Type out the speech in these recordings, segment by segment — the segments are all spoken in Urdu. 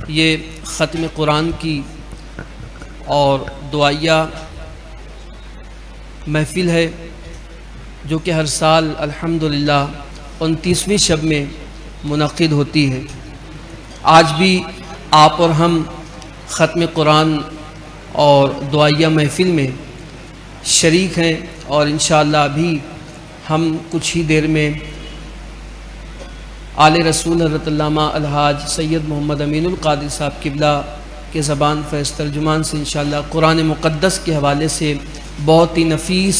یہ ختم قرآن کی اور دعائیہ محفل ہے جو کہ ہر سال الحمدللہ 29ویں شب میں منعقد ہوتی ہے۔ آج بھی آپ اور ہم ختم قرآن اور دعائیہ محفل میں شریک ہیں، اور انشاءاللہ ابھی ہم کچھ ہی دیر میں آل رسول حضرت علامہ الحاج سید محمد امین القادری صاحب قبلہ کے زبان فیض ترجمان سے انشاءاللہ قرآن مقدس کے حوالے سے بہت ہی نفیس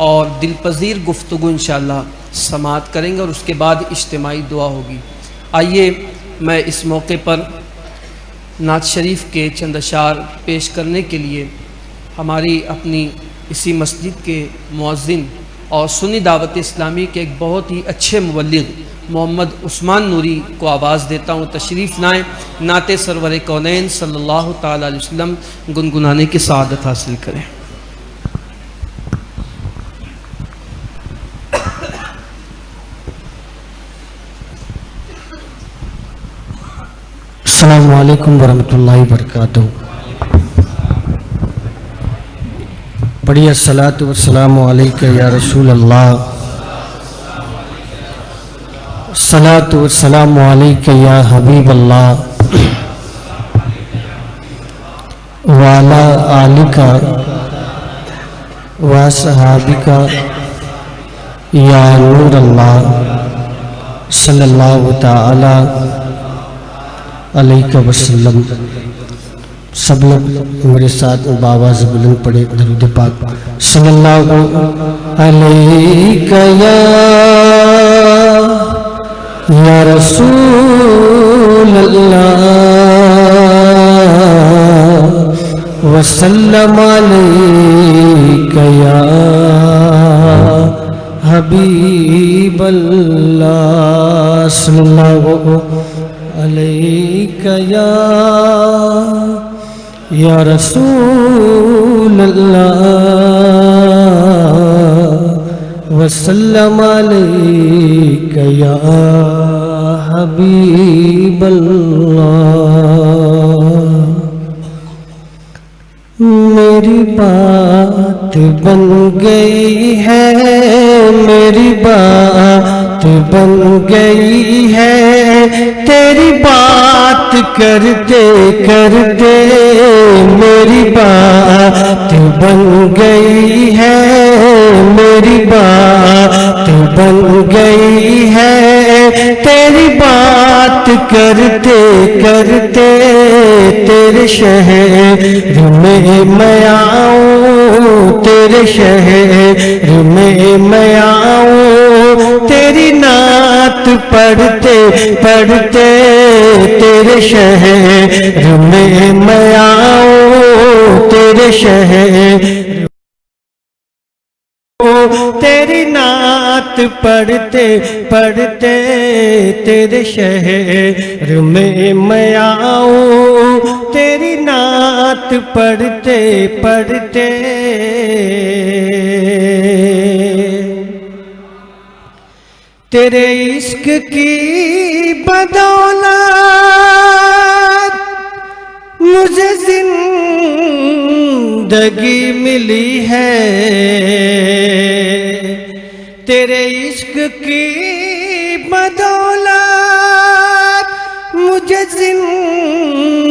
اور دلپذیر گفتگو انشاءاللہ سماعت کریں گے، اور اس کے بعد اجتماعی دعا ہوگی۔ آئیے میں اس موقع پر نعت شریف کے چند اشعار پیش کرنے کے لیے ہماری اپنی اسی مسجد کے مؤذن اور سنی دعوت اسلامی کے ایک بہت ہی اچھے مبلغ محمد عثمان نوری کو آواز دیتا ہوں، تشریف لائیں، نعت سرور کونین صلی اللہ تعالی علیہ وسلم گنگنانے کی سعادت حاصل کریں۔ السلام علیکم ورحمۃ اللہ وبرکاتہ۔ پڑھیے الصلاۃ والسلام علیکہ یا رسول اللہ، الصلاۃ والسلام علیکہ یا حبیب اللہ، وعلی آلک وصحابک یا نور اللہ، صلی اللہ تعالی علیہ وسلم۔ سب لوگ میرے ساتھ باواز بلند پڑھے درود پاک۔ صلی اللہ علیہ یا رسول اللہ، وسلم علیک یا حبیب اللہ، صلی اللہ علیک یا رسول اللہ، وسلم علیک یا حبیب اللہ۔ میری بات بن گئی ہے، میری بات بن گئی ہے، تیری بات کرتے کرتے میری بات بن گئی ہے، میری بات بن گئی ہے، تیری بات کرتے کرتے تیرے شہر میں آؤں، تیرے شہر میں آؤں، تیری نعت پڑھتے پڑھتے تیرے شہر میں آؤں، تیرے شہر تیری نعت پڑھتے پڑھتے تیرے شہر میں آؤں، تیری نعت پڑھتے پڑھتے تیرے عشق کی بدولت مجھے زندگی ملی ہے، تیرے عشق کی بدولت مجھے زندگی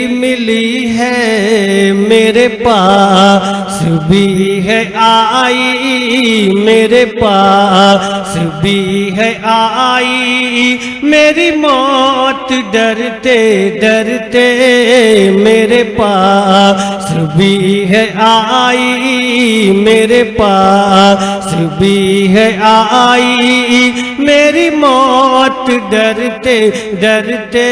ملی ہے، میرے پاس بھی ہے آئی، میرے پاس بھی ہے آئی، میری موت ڈرتے ڈرتے میرے پاس بھی ہے آئی، میرے پاس بھی ہے آئی، میری موت ڈرتے ڈرتے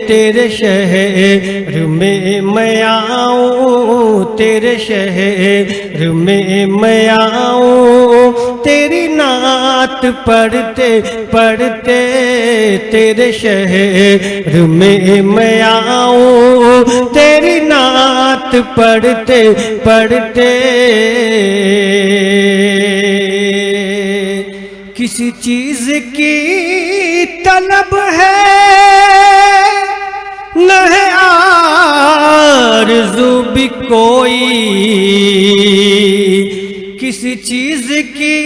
تیرے شہر میں آؤں، تیرے شہر میں آؤں، تیری نعت پڑھتے پڑھتے تیرے شہر میں آؤں، تیری نعت پڑھتے پڑھتے کسی چیز کی طلب ہے نہ ہے آرزو بھی کوئی کسی چیز کی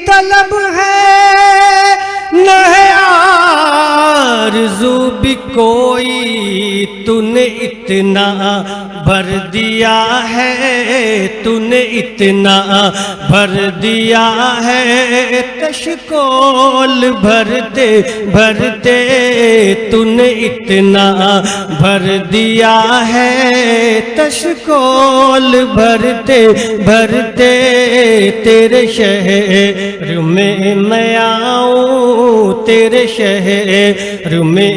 طلب ہے، نہ ہے آرزو بھی کوئی، تو نے اتنا بھر دیا ہے، تو نے اتنا بھر دیا ہے، تشکول بھرتے بھرتے تو نے اتنا بھر دیا ہے، تشکول بھرتے بھرتے تیرے شہر میں آؤں، تیرے شہر میں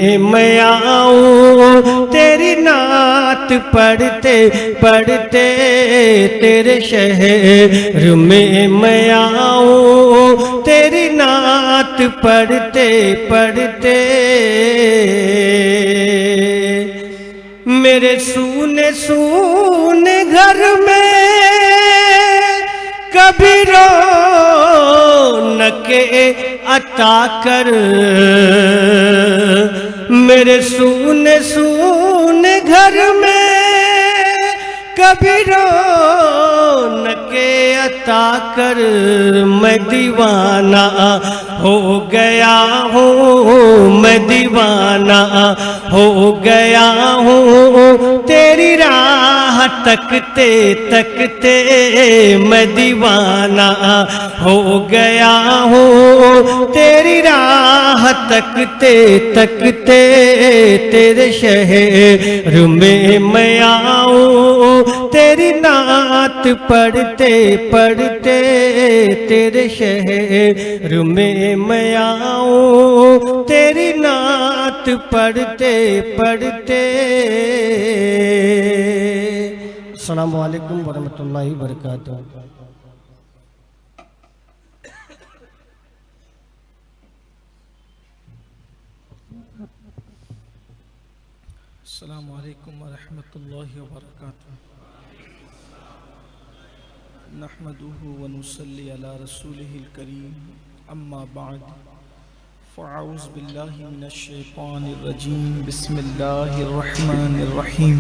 آؤں، تیری نعت پڑھتے پڑھتے تیرے شہر میں آؤں، تیری نعت پڑھتے پڑھتے میرے سونے سونے گھر میں کبھی رونق عطا کر، میرے سونے سونے گھر میں کبھی رونق عطا کر، میں دیوانہ ہو گیا ہوں، میں دیوانہ ہو گیا ہوں، تیری راہ تکتے تکتے میں دیوانہ ہو گیا ہوں، تیری راہ تکتے تکتے تیرے شہر میں آؤں، تیری نعت پڑھتے پڑھتے تیرے شہر میں آؤں، تیری نعت پڑھتے پڑھتے۔ السلام علیکم ورحمۃ اللہ وبرکاتہ۔ السلام علیکم ورحمۃ اللہ وبرکاتہ۔ نحمده ونصلی علی رسوله الکریم، اما بعد فاعوذ باللہ من الشیطان الرجیم، بسم اللہ الرحمن الرحیم۔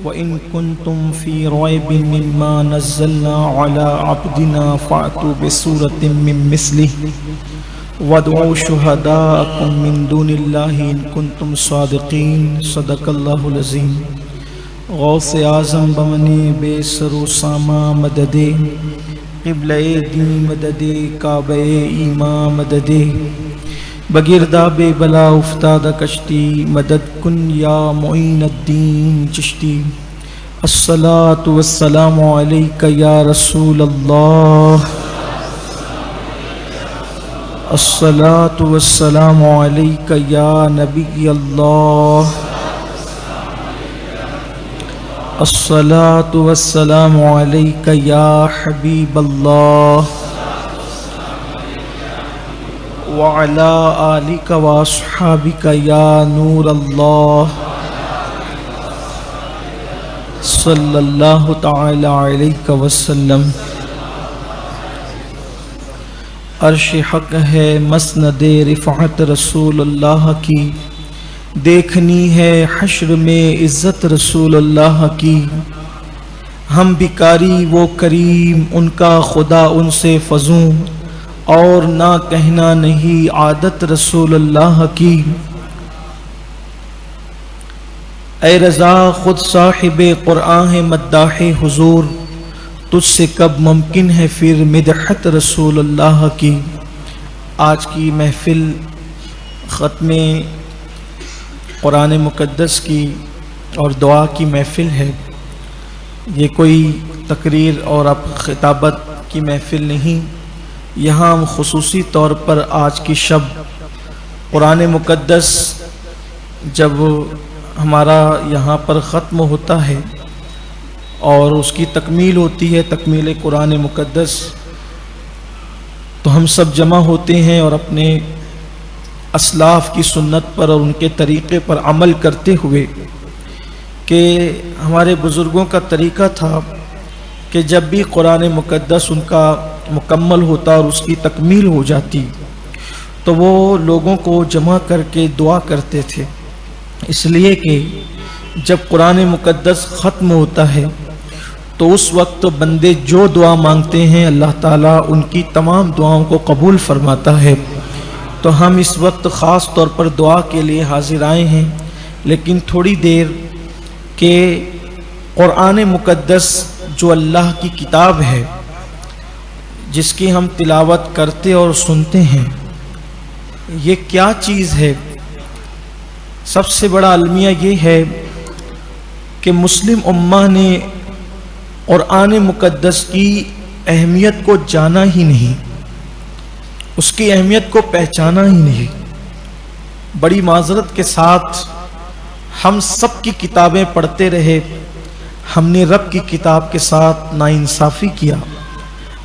وَإِن كُنتُمْ فِي رَيْبٍ مِّمَّا نَزَّلْنَا عَلَىٰ عَبْدِنَا فَأْتُوا بِسُورَةٍ مِّن مِّثْلِهِ وَادْعُوا شُهَدَاءَكُم مِّن دُونِ اللَّهِ إِن كُنتُمْ صَادِقِينَ۔ صدق اللہ العظیم۔ غوث اعظم بمنے بے سر و ساما مددے، قبلہ دین مددے، کعبہ ایمان مددے، بگرداب بلا افتادہ کشتی، مدد کن یا معین الدین چشتی۔ الصلاۃ والسلام علیک یا رسول اللہ، الصلاۃ والسلام علیک یا نبی اللہ، الصلاۃ والسلام علیک یا حبیب اللہ، وعلی آلک واصحابک یا نور اللہ، صلی اللہ تعالی علیہ وسلم۔ عرش حق ہے مسند رفعت رسول اللہ کی، دیکھنی ہے حشر میں عزت رسول اللہ کی، ہم بھکاری وہ کریم ان کا خدا ان سے فزوں، اور نہ کہنا نہیں عادت رسول اللہ کی۔ اے رضا خود صاحب قرآن ہے مداح حضور، تجھ سے کب ممکن ہے پھر مدحت رسول اللہ کی۔ آج کی محفل ختم قرآن مقدس کی اور دعا کی محفل ہے، یہ کوئی تقریر اور اب خطابت کی محفل نہیں، یہاں ہم خصوصی طور پر آج کی شب قرآن مقدس جب ہمارا یہاں پر ختم ہوتا ہے اور اس کی تکمیل ہوتی ہے، تکمیل قرآن مقدس، تو ہم سب جمع ہوتے ہیں اور اپنے اسلاف کی سنت پر اور ان کے طریقے پر عمل کرتے ہوئے کہ ہمارے بزرگوں کا طریقہ تھا کہ جب بھی قرآن مقدس ان کا مکمل ہوتا اور اس کی تکمیل ہو جاتی تو وہ لوگوں کو جمع کر کے دعا کرتے تھے اس لیے کہ جب قرآن مقدس ختم ہوتا ہے تو اس وقت بندے جو دعا مانگتے ہیں اللہ تعالیٰ ان کی تمام دعاؤں کو قبول فرماتا ہے۔ تو ہم اس وقت خاص طور پر دعا کے لیے حاضر آئے ہیں، لیکن تھوڑی دیر کہ قرآن مقدس جو اللہ کی کتاب ہے جس کی ہم تلاوت کرتے اور سنتے ہیں، یہ کیا چیز ہے؟ سب سے بڑا المیہ یہ ہے کہ مسلم امہ نے قرآن مقدس کی اہمیت کو جانا ہی نہیں، اس کی اہمیت کو پہچانا ہی نہیں۔ بڑی معذرت کے ساتھ ہم سب کی کتابیں پڑھتے رہے، ہم نے رب کی کتاب کے ساتھ ناانصافی کیا،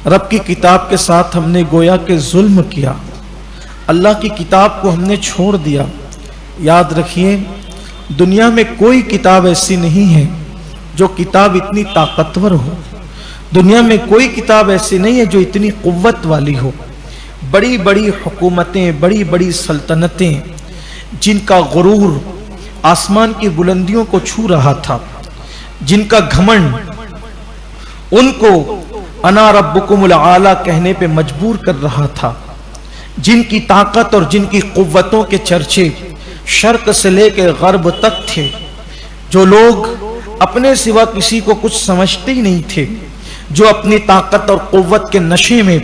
رب کی کتاب کے ساتھ ہم نے گویا کہ ظلم کیا، اللہ کی کتاب کو ہم نے چھوڑ دیا۔ یاد رکھیے، دنیا میں کوئی کتاب ایسی نہیں ہے جو کتاب اتنی طاقتور ہو، دنیا میں کوئی کتاب ایسی نہیں ہے جو اتنی قوت والی ہو۔ بڑی بڑی حکومتیں، بڑی بڑی سلطنتیں جن کا غرور آسمان کی بلندیوں کو چھو رہا تھا، جن کا گھمنڈ ان کو انا ربکم العالی کہنے پہ مجبور کر رہا تھا، جن کی طاقت اور جن کی قوتوں کے چرچے شرق سے لے کے غرب تک تھے، جو لوگ اپنے سوا کسی کو کچھ سمجھتے ہی نہیں تھے، جو اپنی طاقت اور قوت کے نشے میں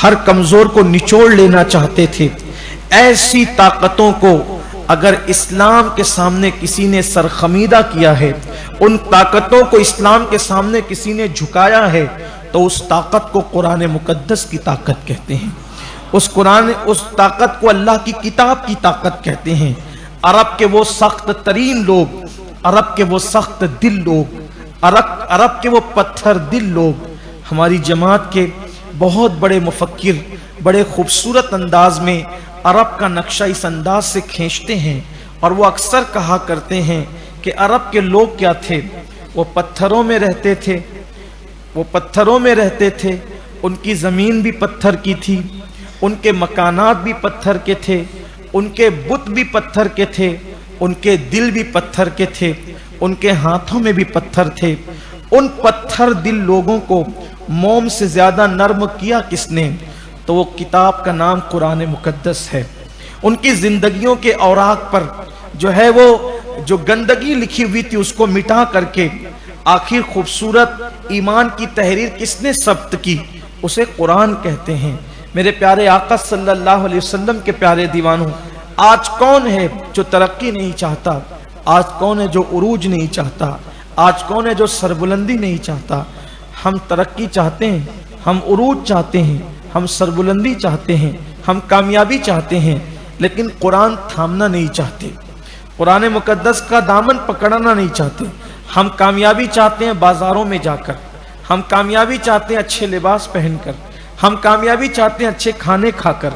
ہر کمزور کو نچوڑ لینا چاہتے تھے، ایسی طاقتوں کو اگر اسلام کے سامنے کسی نے سرخمیدہ کیا ہے، ان طاقتوں کو اسلام کے سامنے کسی نے جھکایا ہے، تو اس طاقت کو قرآن مقدس کی طاقت کہتے ہیں، اس طاقت کو اللہ کی کتاب کی طاقت کہتے ہیں۔ عرب کے وہ سخت ترین لوگ، عرب کے وہ سخت دل لوگ، عرب کے وہ پتھر دل لوگ ہماری جماعت کے بہت بڑے مفکر بڑے خوبصورت انداز میں عرب کا نقشہ اس انداز سے کھینچتے ہیں، اور وہ اکثر کہا کرتے ہیں کہ عرب کے لوگ کیا تھے؟ وہ پتھروں میں رہتے تھے، وہ پتھروں میں رہتے تھے، ان کی زمین بھی پتھر کی تھی، ان کے مکانات بھی پتھر کے تھے، ان کے بت بھی پتھر کے تھے، ان کے دل بھی پتھر کے تھے، ان کے ہاتھوں میں بھی پتھر تھے۔ ان پتھر دل لوگوں کو موم سے زیادہ نرم کیا کس نے؟ تو وہ کتاب کا نام قرآن مقدس ہے۔ ان کی زندگیوں کے اوراق پر جو ہے وہ جو گندگی لکھی ہوئی تھی اس کو مٹا کر کے آخر خوبصورت ایمان کی تحریر کس نے ثبت کی؟ اسے قرآن کہتے ہیں۔ میرے پیارے آقا صلی اللہ علیہ وسلم کے پیارے دیوانوں، آج کون ہے جو ترقی نہیں چاہتا؟ آج کون ہے جو عروج نہیں چاہتا؟ آج کون ہے جو سربلندی نہیں چاہتا؟ ہم ترقی چاہتے ہیں، ہم عروج چاہتے ہیں، ہم سربلندی چاہتے ہیں، ہم کامیابی چاہتے ہیں، لیکن قرآن تھامنا نہیں چاہتے، قرآن مقدس کا دامن پکڑنا نہیں چاہتے۔ ہم کامیابی چاہتے ہیں بازاروں میں جا کر، ہم کامیابی چاہتے ہیں اچھے لباس پہن کر، ہم کامیابی چاہتے ہیں اچھے کھانے کھا کر،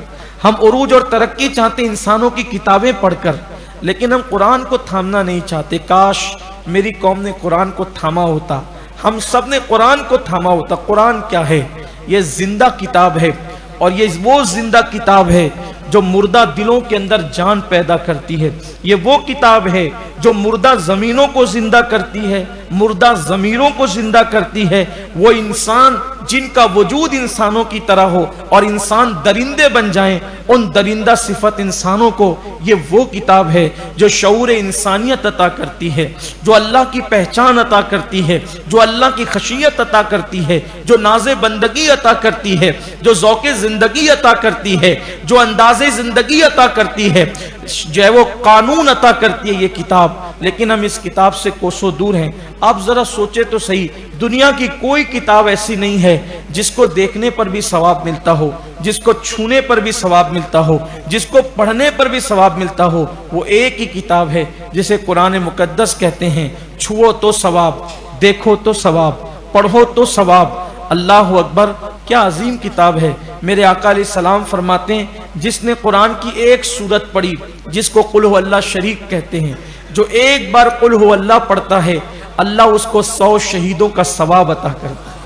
ہم عروج اور ترقی چاہتے ہیں انسانوں کی کتابیں پڑھ کر، لیکن ہم قرآن کو تھامنا نہیں چاہتے۔ کاش میری قوم نے قرآن کو تھاما ہوتا، ہم سب نے قرآن کو تھاما ہوتا۔ قرآن کیا ہے؟ یہ زندہ کتاب ہے، اور یہ وہ زندہ کتاب ہے جو مردہ دلوں کے اندر جان پیدا کرتی ہے۔ یہ وہ کتاب ہے جو مردہ زمینوں کو زندہ کرتی ہے، مردہ ضمیروں کو زندہ کرتی ہے۔ وہ انسان جن کا وجود انسانوں کی طرح ہو اور انسان درندے بن جائیں، ان درندہ صفت انسانوں کو یہ وہ کتاب ہے جو شعور انسانیت عطا کرتی ہے، جو اللہ کی پہچان عطا کرتی ہے، جو اللہ کی خشیت عطا کرتی ہے، جو ناز بندگی عطا کرتی ہے، جو ذوق زندگی عطا کرتی ہے، جو انداز زندگی عطا کرتی ہے، جو ہے وہ قانون عطا کرتی ہے یہ کتاب۔ لیکن ہم اس کتاب سے کوسوں دور ہیں۔ آپ ذرا سوچے تو صحیح، دنیا کی کوئی کتاب ایسی نہیں ہے جس کو دیکھنے پر بھی ثواب ملتا ہو، جس کو چھونے پر بھی ثواب ملتا ہو، جس کو پڑھنے پر بھی ثواب ملتا ہو۔ وہ ایک ہی کتاب ہے جسے قرآن مقدس کہتے ہیں۔ چھوؤ تو ثواب، دیکھو تو ثواب، پڑھو تو ثواب۔ اللہ اکبر، کیا عظیم کتاب ہے۔ میرے آقا علیہ السلام فرماتے ہیں جس نے قرآن کی ایک سورت پڑھی، جس کو قل ہو اللہ شریک کہتے ہیں، جو ایک بار قل ہو اللہ پڑھتا ہے، اللہ اس کو 100 شہیدوں کا ثواب عطا کرتا ہے۔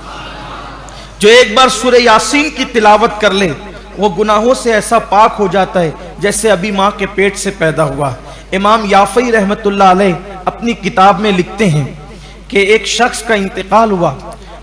جو ایک بار سورہ یاسین کی تلاوت کر لے، وہ گناہوں سے ایسا پاک ہو جاتا ہے جیسے ابھی ماں کے پیٹ سے پیدا ہوا۔ امام یافعی رحمت اللہ علیہ اپنی کتاب میں لکھتے ہیں کہ ایک شخص کا انتقال ہوا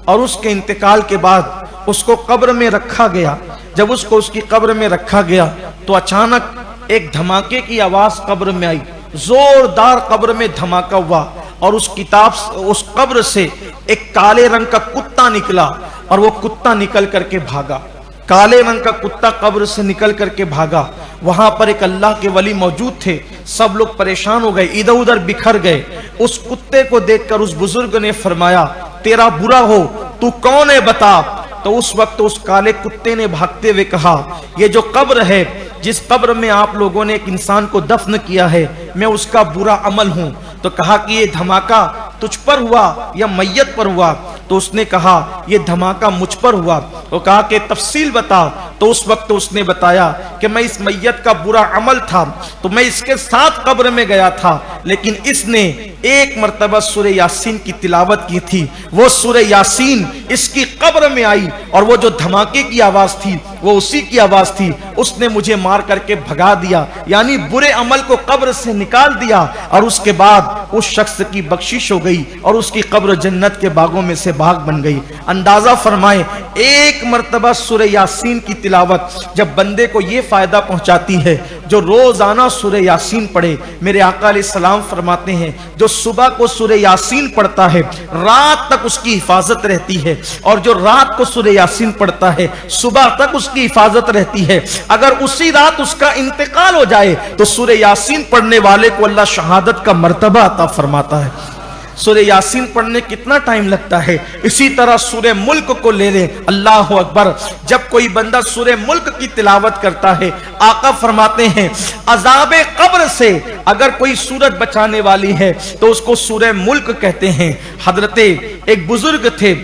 اور اس کے انتقال کے بعد اس کو قبر میں رکھا گیا. جب اس کو اس کی قبر میں رکھا گیا تو اچانک ایک دھماکے کی آواز قبر میں آئی. زوردار قبر میں دھماکہ ہوا اور اس قبر سے ایک کالے رنگ کا کتا نکلا اور وہ کتا نکل کر کے بھاگا. کالے رنگ کا کتا قبر سے نکل کر کے بھاگا. وہاں پر ایک اللہ کے ولی موجود تھے. سب لوگ پریشان ہو گئے, ادھر ادھر بکھر گئے. اس کتے کو دیکھ کر اس بزرگ نے فرمایا, تیرا برا ہو, تو کون ہے بتا. تو اس وقت اس کالے کتے نے بھاگتے ہوئے کہا, یہ جو قبر ہے, جس قبر میں آپ لوگوں نے ایک انسان کو دفن کیا ہے, میں اس کا برا عمل ہوں. تو کہا کہ یہ دھماکہ تجھ پر ہوا یا میت پر ہوا؟ تو اس نے کہا یہ دھماکہ مجھ پر ہوا. تو کہا کہ تفصیل بتا. تو اس وقت اس نے بتایا کہ میں اس میت کا برا عمل تھا تو میں اس کے ساتھ قبر میں گیا تھا, لیکن اس نے ایک مرتبہ سورہ یاسین کی تلاوت کی تھی. وہ سورہ یاسین اس کی قبر میں آئی اور وہ جو دھماکے کی آواز تھی وہ اسی کی آواز تھی. اس نے مجھے مار کر کے بھگا دیا, یعنی برے عمل کو قبر سے نکال دیا, اور اس کے بعد اس شخص کی بخشش ہو گئی اور اس کی قبر جنت کے باغوں میں سے باغ بن گئی. اندازہ فرمائیں, ایک مرتبہ سورہ یاسین کی تلاوت جب بندے کو یہ فائدہ پہنچاتی ہے, جو روزانہ سورہ یاسین پڑھے, میرے آقا علیہ السلام فرماتے ہیں جو صبح کو سورہ یاسین پڑھتا ہے رات تک اس کی حفاظت رہتی ہے, اور جو رات کو سورہ یاسین پڑھتا ہے صبح تک اس کی حفاظت رہتی ہے. اگر اسی رات اس کا انتقال ہو جائے تو سورہ یاسین پڑھنے والے کو اللہ شہادت کا مرتبہ عطا فرماتا ہے. سورہ یاسین پڑھنے کتنا ٹائم لگتا ہے. اسی طرح سورہ ملک کو لے لیں, اللہ اکبر, جب کوئی بندہ سورہ ملک کی تلاوت کرتا ہے, آقا فرماتے ہیں عذاب قبر سے اگر کوئی سورت بچانے والی ہے تو اس کو سورہ ملک کہتے ہیں. حضرت ایک بزرگ تھے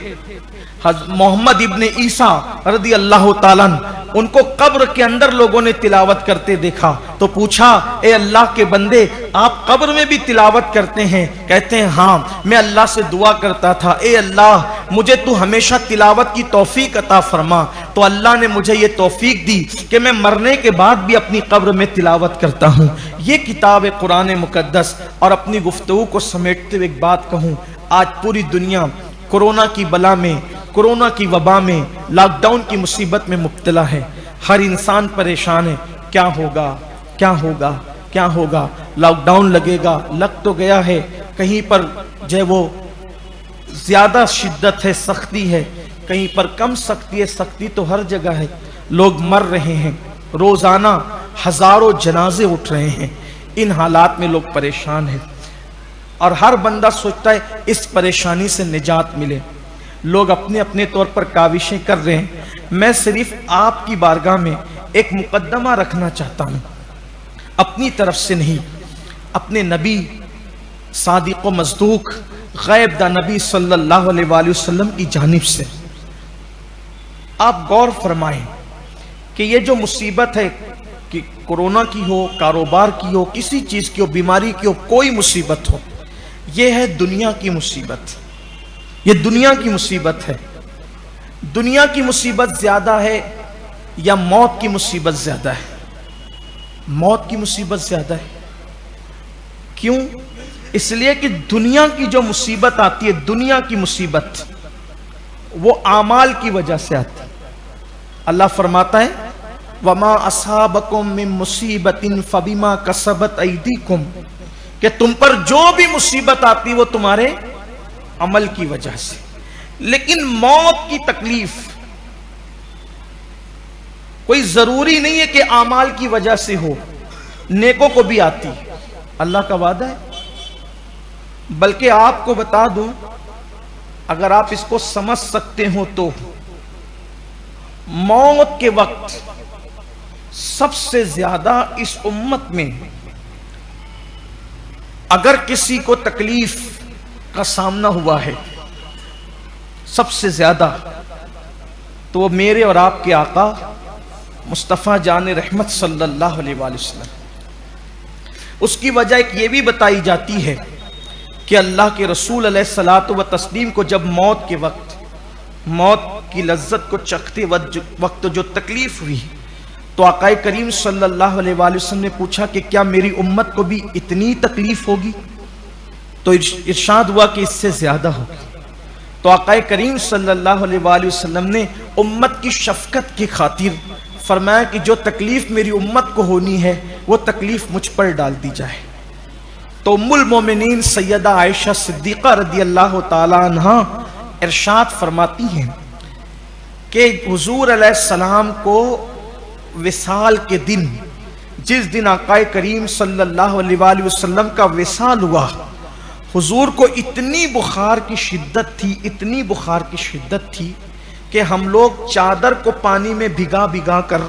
محمد ابن عیسیٰ رضی اللہ تعالیٰ, ان کو قبر کے اندر لوگوں نے تلاوت کرتے دیکھا تو پوچھا, اے اللہ کے بندے, آپ قبر میں بھی تلاوت کرتے ہیں؟ کہتے ہیں ہاں, میں اللہ سے دعا کرتا تھا, اے اللہ مجھے تو ہمیشہ تلاوت کی توفیق عطا فرما. تو اللہ نے مجھے یہ توفیق دی کہ میں مرنے کے بعد بھی اپنی قبر میں تلاوت کرتا ہوں. یہ کتاب قرآن مقدس. اور اپنی گفتگو کو سمیٹتے ہوئے ایک بات کہوں, آج پوری دنیا کورونا کی بلا میں, کورونا کی وبا میں, لاک ڈاؤن کی مصیبت میں مبتلا ہے. ہر انسان پریشان ہے, کیا ہوگا کیا ہوگا کیا ہوگا. لاک ڈاؤن لگے گا, لگ تو گیا ہے, کہیں پر جو وہ زیادہ شدت ہے, سختی ہے, کہیں پر کم سختی ہے. سختی تو ہر جگہ ہے. لوگ مر رہے ہیں, روزانہ ہزاروں جنازے اٹھ رہے ہیں. ان حالات میں لوگ پریشان ہیں اور ہر بندہ سوچتا ہے اس پریشانی سے نجات ملے. لوگ اپنے اپنے طور پر کاوشیں کر رہے ہیں. میں صرف آپ کی بارگاہ میں ایک مقدمہ رکھنا چاہتا ہوں, اپنی طرف سے نہیں, اپنے نبی صادق و مصدوق غیب دا نبی صلی اللہ علیہ وآلہ وسلم کی جانب سے. آپ غور فرمائیں کہ یہ جو مصیبت ہے, کہ کورونا کی ہو, کاروبار کی ہو, کسی چیز کی ہو, بیماری کی ہو, کوئی مصیبت ہو, یہ ہے دنیا کی مصیبت. یہ دنیا کی مصیبت ہے. دنیا کی مصیبت زیادہ ہے یا موت کی مصیبت زیادہ ہے؟ موت کی مصیبت زیادہ ہے. کیوں؟ اس لیے کہ دنیا کی جو مصیبت آتی ہے, دنیا کی مصیبت, وہ اعمال کی وجہ سے آتی ہے. اللہ فرماتا ہے وَمَا أَصَابَكُم مِّن مُّصِيبَةٍ فَبِمَا كَسَبَتْ أَيْدِيكُمْ, کہ تم پر جو بھی مصیبت آتی وہ تمہارے عمل کی وجہ سے. لیکن موت کی تکلیف کوئی ضروری نہیں ہے کہ اعمال کی وجہ سے ہو, نیکوں کو بھی آتی. اللہ کا وعدہ ہے. بلکہ آپ کو بتا دوں, اگر آپ اس کو سمجھ سکتے ہو تو موت کے وقت سب سے زیادہ اس امت میں اگر کسی کو تکلیف کا سامنا ہوا ہے سب سے زیادہ, تو وہ میرے اور آپ کے آقا مصطفیٰ جان رحمت صلی اللہ علیہ وآلہ وسلم. اس کی وجہ ایک یہ بھی بتائی جاتی ہے کہ اللہ کے رسول علیہ الصلوۃ والتسلیم کو جب موت کے وقت, موت کی لذت کو چکھتے وقت جو تکلیف ہوئی, تو آقا کریم صلی اللہ علیہ وآلہ وسلم نے پوچھا کہ کیا میری امت کو بھی اتنی تکلیف ہوگی؟ تو ارشاد ہوا کہ اس سے زیادہ ہوگی۔ تو آقا کریم صلی اللہ علیہ وآلہ وسلم نے امت کی شفقت کی خاطر فرمایا کہ جو تکلیف میری امت کو ہونی ہے وہ تکلیف مجھ پر ڈال دی جائے۔ تو ام المومنین سیدہ عائشہ صدیقہ رضی اللہ تعالی عنہا ارشاد فرماتی ہیں کہ حضور علیہ السلام کو وصال کے دن، جس دن آقا کریم صلی اللہ علیہ وآلہ وسلم کا وصال ہوا، حضور کو اتنی بخار کی شدت تھی، اتنی بخار کی شدت تھی کہ ہم لوگ چادر کو پانی میں بھگا بھگا کر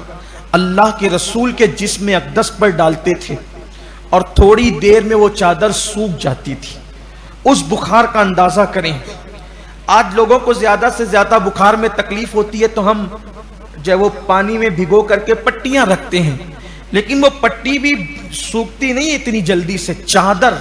اللہ کے رسول کے جسم اقدس پر ڈالتے تھے اور تھوڑی دیر میں وہ چادر سوکھ جاتی تھی۔ اس بخار کا اندازہ کریں۔ آج لوگوں کو زیادہ سے زیادہ بخار میں تکلیف ہوتی ہے تو ہم جو وہ پانی میں بھگو کر کے پٹیاں رکھتے ہیں، لیکن وہ پٹی بھی سوکھتی نہیں اتنی جلدی سے۔ چادر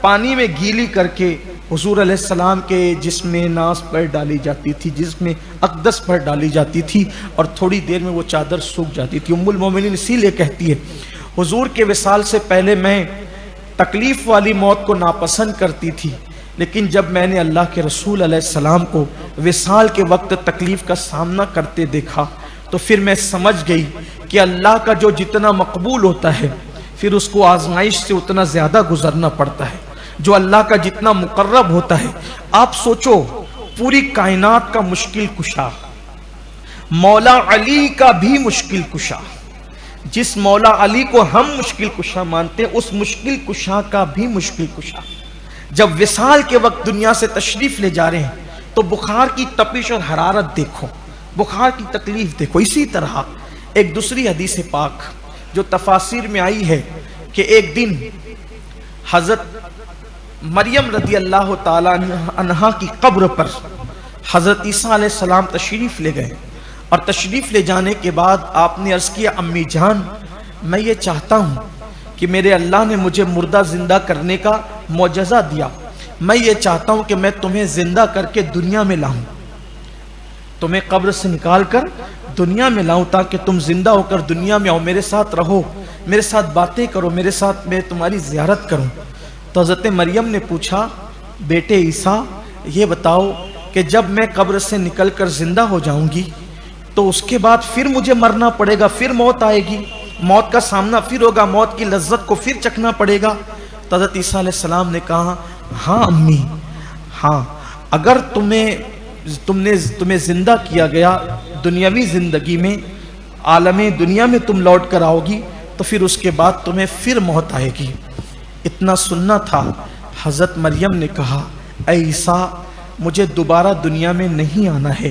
پانی میں گیلی کر کے حضور علیہ السلام کے جسم ناز پر ڈالی جاتی تھی، جسم اقدس پر ڈالی جاتی تھی اور تھوڑی دیر میں وہ چادر سوکھ جاتی تھی۔ ام المومنین اسی لیے کہتی ہے حضور کے وصال سے پہلے میں تکلیف والی موت کو ناپسند کرتی تھی، لیکن جب میں نے اللہ کے رسول علیہ السلام کو وصال کے وقت تکلیف کا سامنا کرتے دیکھا تو پھر میں سمجھ گئی کہ اللہ کا جو جتنا مقبول ہوتا ہے پھر اس کو آزمائش سے اتنا زیادہ گزرنا پڑتا ہے۔ جو اللہ کا جتنا مقرب ہوتا ہے، آپ سوچو پوری کائنات کا مشکل کشا، مولا علی کا بھی مشکل کشا، جس مولا علی کو ہم مشکل کشا مانتے ہیں اس مشکل کشا کا بھی مشکل کشا جب وصال کے وقت دنیا سے تشریف لے جا رہے ہیں تو بخار کی تپش اور حرارت دیکھو، بخار کی تکلیف دیکھو۔ اسی طرح ایک دوسری حدیث پاک جو تفاسیر میں آئی ہے کہ ایک دن حضرت مریم رضی اللہ تعالی عنہا کی قبر پر حضرت عیسیٰ علیہ السلام تشریف لے گئے، اور تشریف لے جانے کے بعد آپ نے عرض کیا امی جان میں یہ چاہتا ہوں کہ میرے اللہ نے مجھے مردہ زندہ کرنے کا معجزہ دیا، میں یہ چاہتا ہوں کہ میں تمہیں زندہ کر کے دنیا میں لاؤں، تمہیں قبر سے نکال کر دنیا میں لاؤں تاکہ تم زندہ ہو کر دنیا میں آؤ، میرے ساتھ رہو، میرے ساتھ باتیں کرو، میرے ساتھ میں تمہاری زیارت کروں۔ تو حضرت مریم نے پوچھا بیٹے عیسیٰ یہ بتاؤ کہ جب میں قبر سے نکل کر زندہ ہو جاؤں گی تو اس کے بعد پھر مجھے مرنا پڑے گا، پھر موت آئے گی، موت کا سامنا پھر ہوگا، موت کی لذت کو پھر چکھنا پڑے گا؟ تو حضرت عیسیٰ علیہ السلام نے کہا ہاں امی، ہاں اگر تمہیں زندہ کیا گیا دنیاوی زندگی میں، عالم دنیا میں تم لوٹ کر آؤ گی تو پھر اس کے بعد تمہیں پھر موت آئے گی۔ اتنا سننا تھا، حضرت مریم نے کہا اے عیسیٰ مجھے دوبارہ دنیا میں نہیں آنا ہے،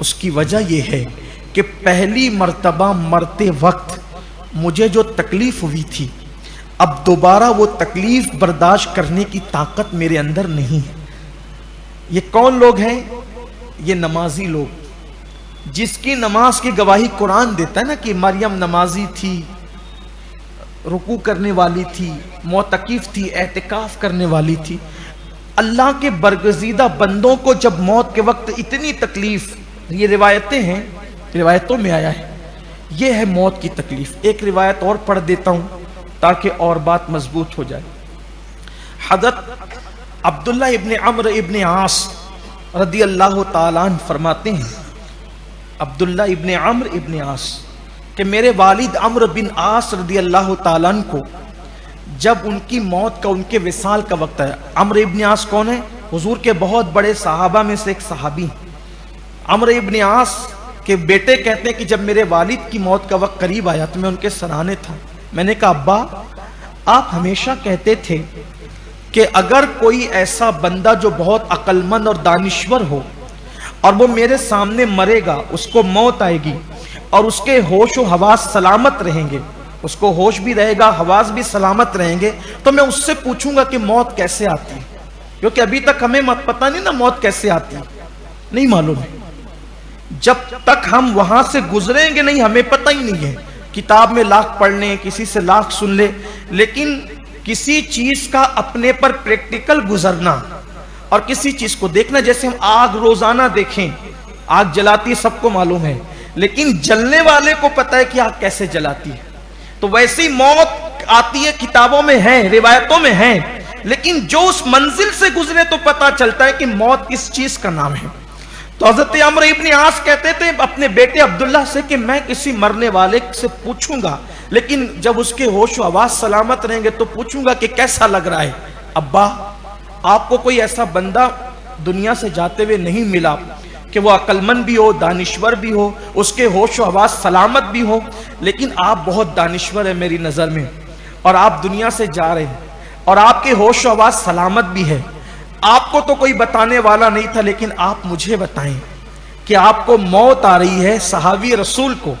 اس کی وجہ یہ ہے کہ پہلی مرتبہ مرتے وقت مجھے جو تکلیف ہوئی تھی اب دوبارہ وہ تکلیف برداشت کرنے کی طاقت میرے اندر نہیں ہے۔ یہ کون لوگ ہیں؟ یہ نمازی لوگ، جس کی نماز کی گواہی قرآن دیتا ہے نا کہ مریم نمازی تھی، رکوع کرنے والی تھی، معتکف تھی، اعتکاف کرنے والی تھی۔ اللہ کے برگزیدہ بندوں کو جب موت کے وقت اتنی تکلیف، یہ روایتیں ہیں، روایتوں میں آیا ہے، یہ ہے موت کی تکلیف۔ ایک روایت اور پڑھ دیتا ہوں تاکہ اور بات مضبوط ہو جائے۔ حضرت عبداللہ ابن عمرو ابن عاص رضی اللہ تعالیٰ عنہ فرماتے ہیں، عبداللہ ابن عمرو ابن عاص کہ میرے والد عمرو بن عاص رضی اللہ تعالیٰ عنہ کو جب ان کی موت کا، ان کے وصال کا وقت ہے، عمرو ابن عاص کون ہے؟ حضور کے بہت بڑے صحابہ میں سے ایک صحابی۔ عمرو ابن عاص کے بیٹے کہتے ہیں کہ جب میرے والد کی موت کا وقت قریب آیا تو میں ان کے سرانے تھا، میں نے کہا ابا آپ ہمیشہ کہتے تھے کہ اگر کوئی ایسا بندہ جو بہت عقل مند اور دانشور ہو اور وہ میرے سامنے مرے گا، اس کو موت آئے گی اور اس کے ہوش و حواس سلامت رہیں گے، اس کو ہوش بھی رہے گا، حواس بھی سلامت رہیں گے، تو میں اس سے پوچھوں گا کہ موت کیسے آتی ہے، کیونکہ ابھی تک ہمیں پتہ نہیں نا موت کیسے آتی ہے، نہیں معلوم ہے۔ جب تک ہم وہاں سے گزریں گے نہیں، ہمیں پتہ ہی نہیں ہے۔ کتاب میں لاکھ پڑھ لیں، کسی سے لاکھ سن لیں، لیکن کسی چیز کا اپنے پر پریکٹیکل گزرنا اور کسی چیز کو دیکھنا، جیسے ہم آگ روزانہ دیکھیں، آگ جلاتی سب کو معلوم ہے، لیکن جلنے والے کو پتہ ہے کہ آگ کیسے جلاتی ہے. تو ویسی موت آتی ہے، کتابوں میں ہے، روایتوں میں ہے، لیکن جو اس منزل سے گزرے تو پتہ چلتا ہے کہ موت کس چیز کا نام ہے. تو حضرت عمرو ابن عاص کہتے تھے اپنے بیٹے عبداللہ سے کہ میں کسی مرنے والے سے پوچھوں گا، لیکن جب اس کے ہوش و حواس سلامت رہیں گے تو پوچھوں گا کہ کیسا لگ رہا ہے. ابا، آپ کو کوئی ایسا بندہ دنیا سے جاتے ہوئے نہیں ملا کہ وہ عقل مند بھی ہو، دانشور بھی ہو، اس کے ہوش و حواس سلامت بھی ہو، لیکن آپ بہت دانشور ہیں میری نظر میں، اور آپ دنیا سے جا رہے ہیں اور آپ کے ہوش و حواس سلامت بھی ہے. آپ کو تو کوئی بتانے والا نہیں تھا، لیکن آپ مجھے بتائیں کہ آپ کو موت آ رہی ہے، صحابی رسول کو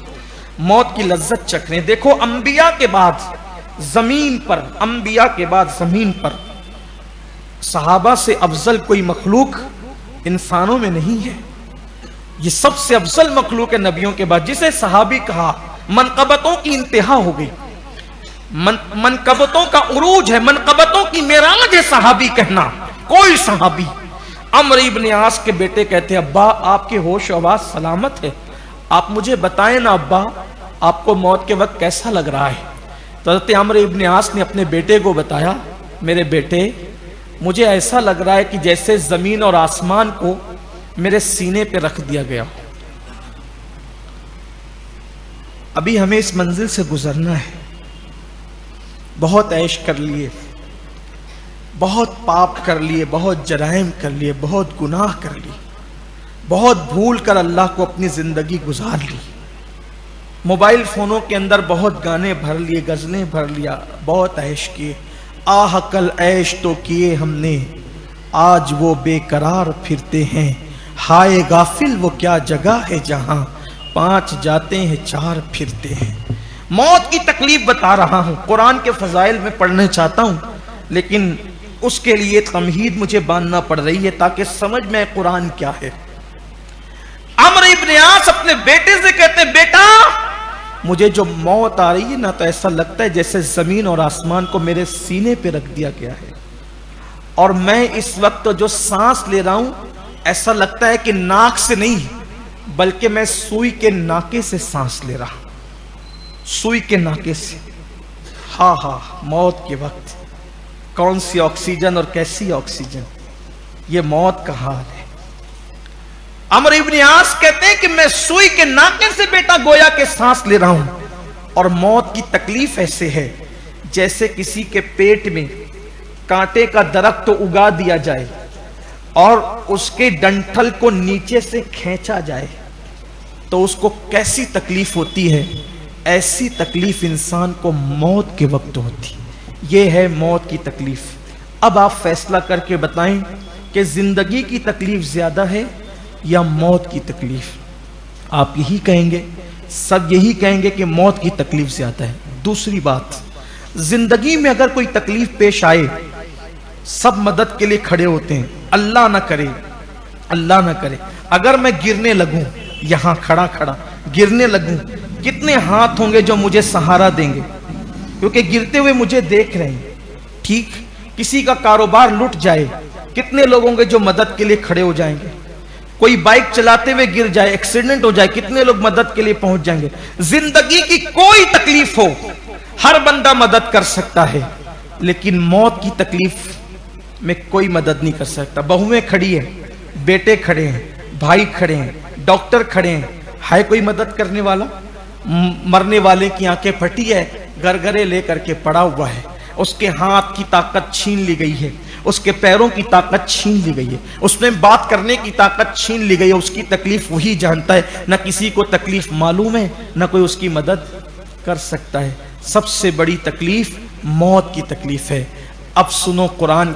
موت کی لذت چکھ رہے ہیں. دیکھو، انبیاء کے بعد زمین پر، انبیاء کے بعد زمین پر صحابہ سے افضل کوئی مخلوق انسانوں میں نہیں ہے. یہ سب سے افضل مخلوق ہے نبیوں کے بعد، جسے صحابی کہا. منقبتوں کی انتہا ہو گئی، منقبتوں کا عروج ہے، منقبتوں کی معراج ہے صحابی کہنا. کوئی صحابی. عمرو ابن عاص کے بیٹے کہتے ہیں ابا، آپ کے ہوش و حواس سلامت ہے، آپ مجھے بتائیں نا ابا، آپ کو موت کے وقت کیسا لگ رہا ہے. تو حضرت عمرو ابن عاص نے اپنے بیٹے کو بتایا، میرے بیٹے، مجھے ایسا لگ رہا ہے کہ جیسے زمین اور آسمان کو میرے سینے پہ رکھ دیا گیا. ابھی ہمیں اس منزل سے گزرنا ہے. بہت عیش کر لیے، بہت پاپ کر لیے، بہت جرائم کر لیے، بہت گناہ کر لیے، بہت بھول کر اللہ کو اپنی زندگی گزار لی. موبائل فونوں کے اندر بہت گانے بھر لیے، غزلیں بھر لیا، بہت عیش کیے. آہ کل عیش تو کیے ہم نے، آج وہ بے قرار پھرتے ہیں. ہائے غافل وہ کیا جگہ ہے جہاں 5 جاتے ہیں 4 پھرتے ہیں. موت کی تکلیف بتا رہا ہوں، قرآن کے فضائل میں پڑھنا چاہتا ہوں، لیکن اس کے لیے تمہید مجھے باندھنا پڑ رہی ہے تاکہ سمجھ میں قرآن کیا ہے. عمرو ابن عاص اپنے بیٹے سے کہتے بیٹا، مجھے جو موت آ رہی ہے نا تو ایسا لگتا ہے جیسے زمین اور آسمان کو میرے سینے پہ رکھ دیا گیا ہے، اور میں اس وقت جو سانس لے رہا ہوں ایسا لگتا ہے کہ ناک سے نہیں بلکہ میں سوئی کے ناکے سے سانس لے رہا ہوں، سوئی کے ناکے سے. ہاں ہاں، موت کے وقت کون سی آکسیجن اور کیسی آکسیجن، یہ موت کا حال ہے. عمرو ابن عاص کہتے ہیں کہ میں سوئی کے ناکے سے بیٹا گویا کہ سانس لے رہا ہوں، اور موت کی تکلیف ایسے ہے جیسے کسی کے پیٹ میں کانٹے کا درخت اگا دیا جائے اور اس کے ڈنٹھل کو نیچے سے کھینچا جائے تو اس کو کیسی تکلیف ہوتی ہے، ایسی تکلیف انسان کو موت کے وقت ہوتی. یہ ہے موت کی تکلیف. اب آپ فیصلہ کر کے بتائیں کہ زندگی کی تکلیف زیادہ ہے یا موت کی تکلیف. آپ یہی کہیں گے، سب یہی کہیں گے کہ موت کی تکلیف زیادہ ہے. دوسری بات، زندگی میں اگر کوئی تکلیف پیش آئے سب مدد کے لیے کھڑے ہوتے ہیں. اللہ نہ کرے، اللہ نہ کرے اگر میں گرنے لگوں، یہاں کھڑا گرنے لگوں، کتنے ہاتھ ہوں گے جو مجھے سہارا دیں گے، کیونکہ گرتے ہوئے مجھے دیکھ رہے ہیں. ٹھیک، کسی کا کاروبار لٹ جائے، کتنے لوگ ہوں گے جو مدد کے لیے کھڑے ہو جائیں گے. کوئی بائک چلاتے ہوئے گر جائے، ایکسیڈنٹ ہو جائے، کتنے لوگ مدد کے لیے پہنچ جائیں گے. زندگی کی کوئی تکلیف ہو ہر بندہ مدد کر سکتا ہے، لیکن موت کی تکلیف میں کوئی مدد نہیں کر سکتا. بہویں کھڑی ہیں، بیٹے کھڑے ہیں، بھائی کھڑے ہیں، ڈاکٹر کھڑے ہیں، ہے کوئی مدد کرنے والا؟ مرنے والے کی آنکھیں پھٹی ہے، گرگرے لے کر کے پڑا ہوا ہے، اس کے ہاتھ کی طاقت چھین لی گئی ہے، اس کے پیروں کی طاقت چھین لی گئی ہے، اس میں بات کرنے کی طاقت چھین لی گئی ہے. اس کی تکلیف وہی جانتا ہے، نہ کسی کو تکلیف معلوم ہے، نہ کوئی اس کی مدد کر سکتا ہے. سب سے بڑی تکلیف موت کی تکلیف ہے. اب سنو قرآن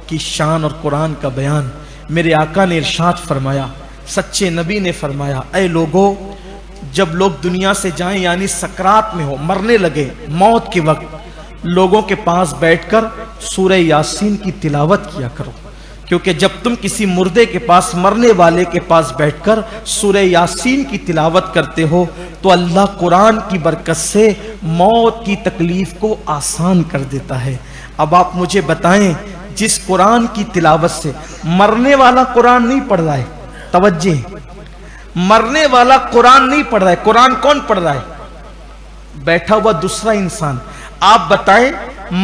کی شان اور قرآن کا بیان. میرے آقا نے ارشاد فرمایا، سچے نبی نے فرمایا، اے لوگو، جب لوگ دنیا سے جائیں یعنی سکرات میں ہو، مرنے لگے، موت کے وقت لوگوں کے پاس بیٹھ کر سورہ یاسین کی تلاوت کیا کرو. کیونکہ جب تم کسی مردے کے پاس، مرنے والے کے پاس بیٹھ کر سورہ یاسین کی تلاوت کرتے ہو تو اللہ قرآن کی برکت سے موت کی تکلیف کو آسان کر دیتا ہے. اب آپ مجھے بتائیں، جس قرآن کی تلاوت سے مرنے والا قرآن نہیں پڑھ رہا ہے، توجہ، مرنے والا قرآن نہیں پڑھ رہا ہے. قرآن کون پڑھ رہا ہے؟ بیٹھا ہوا دوسرا انسان. آپ بتائیں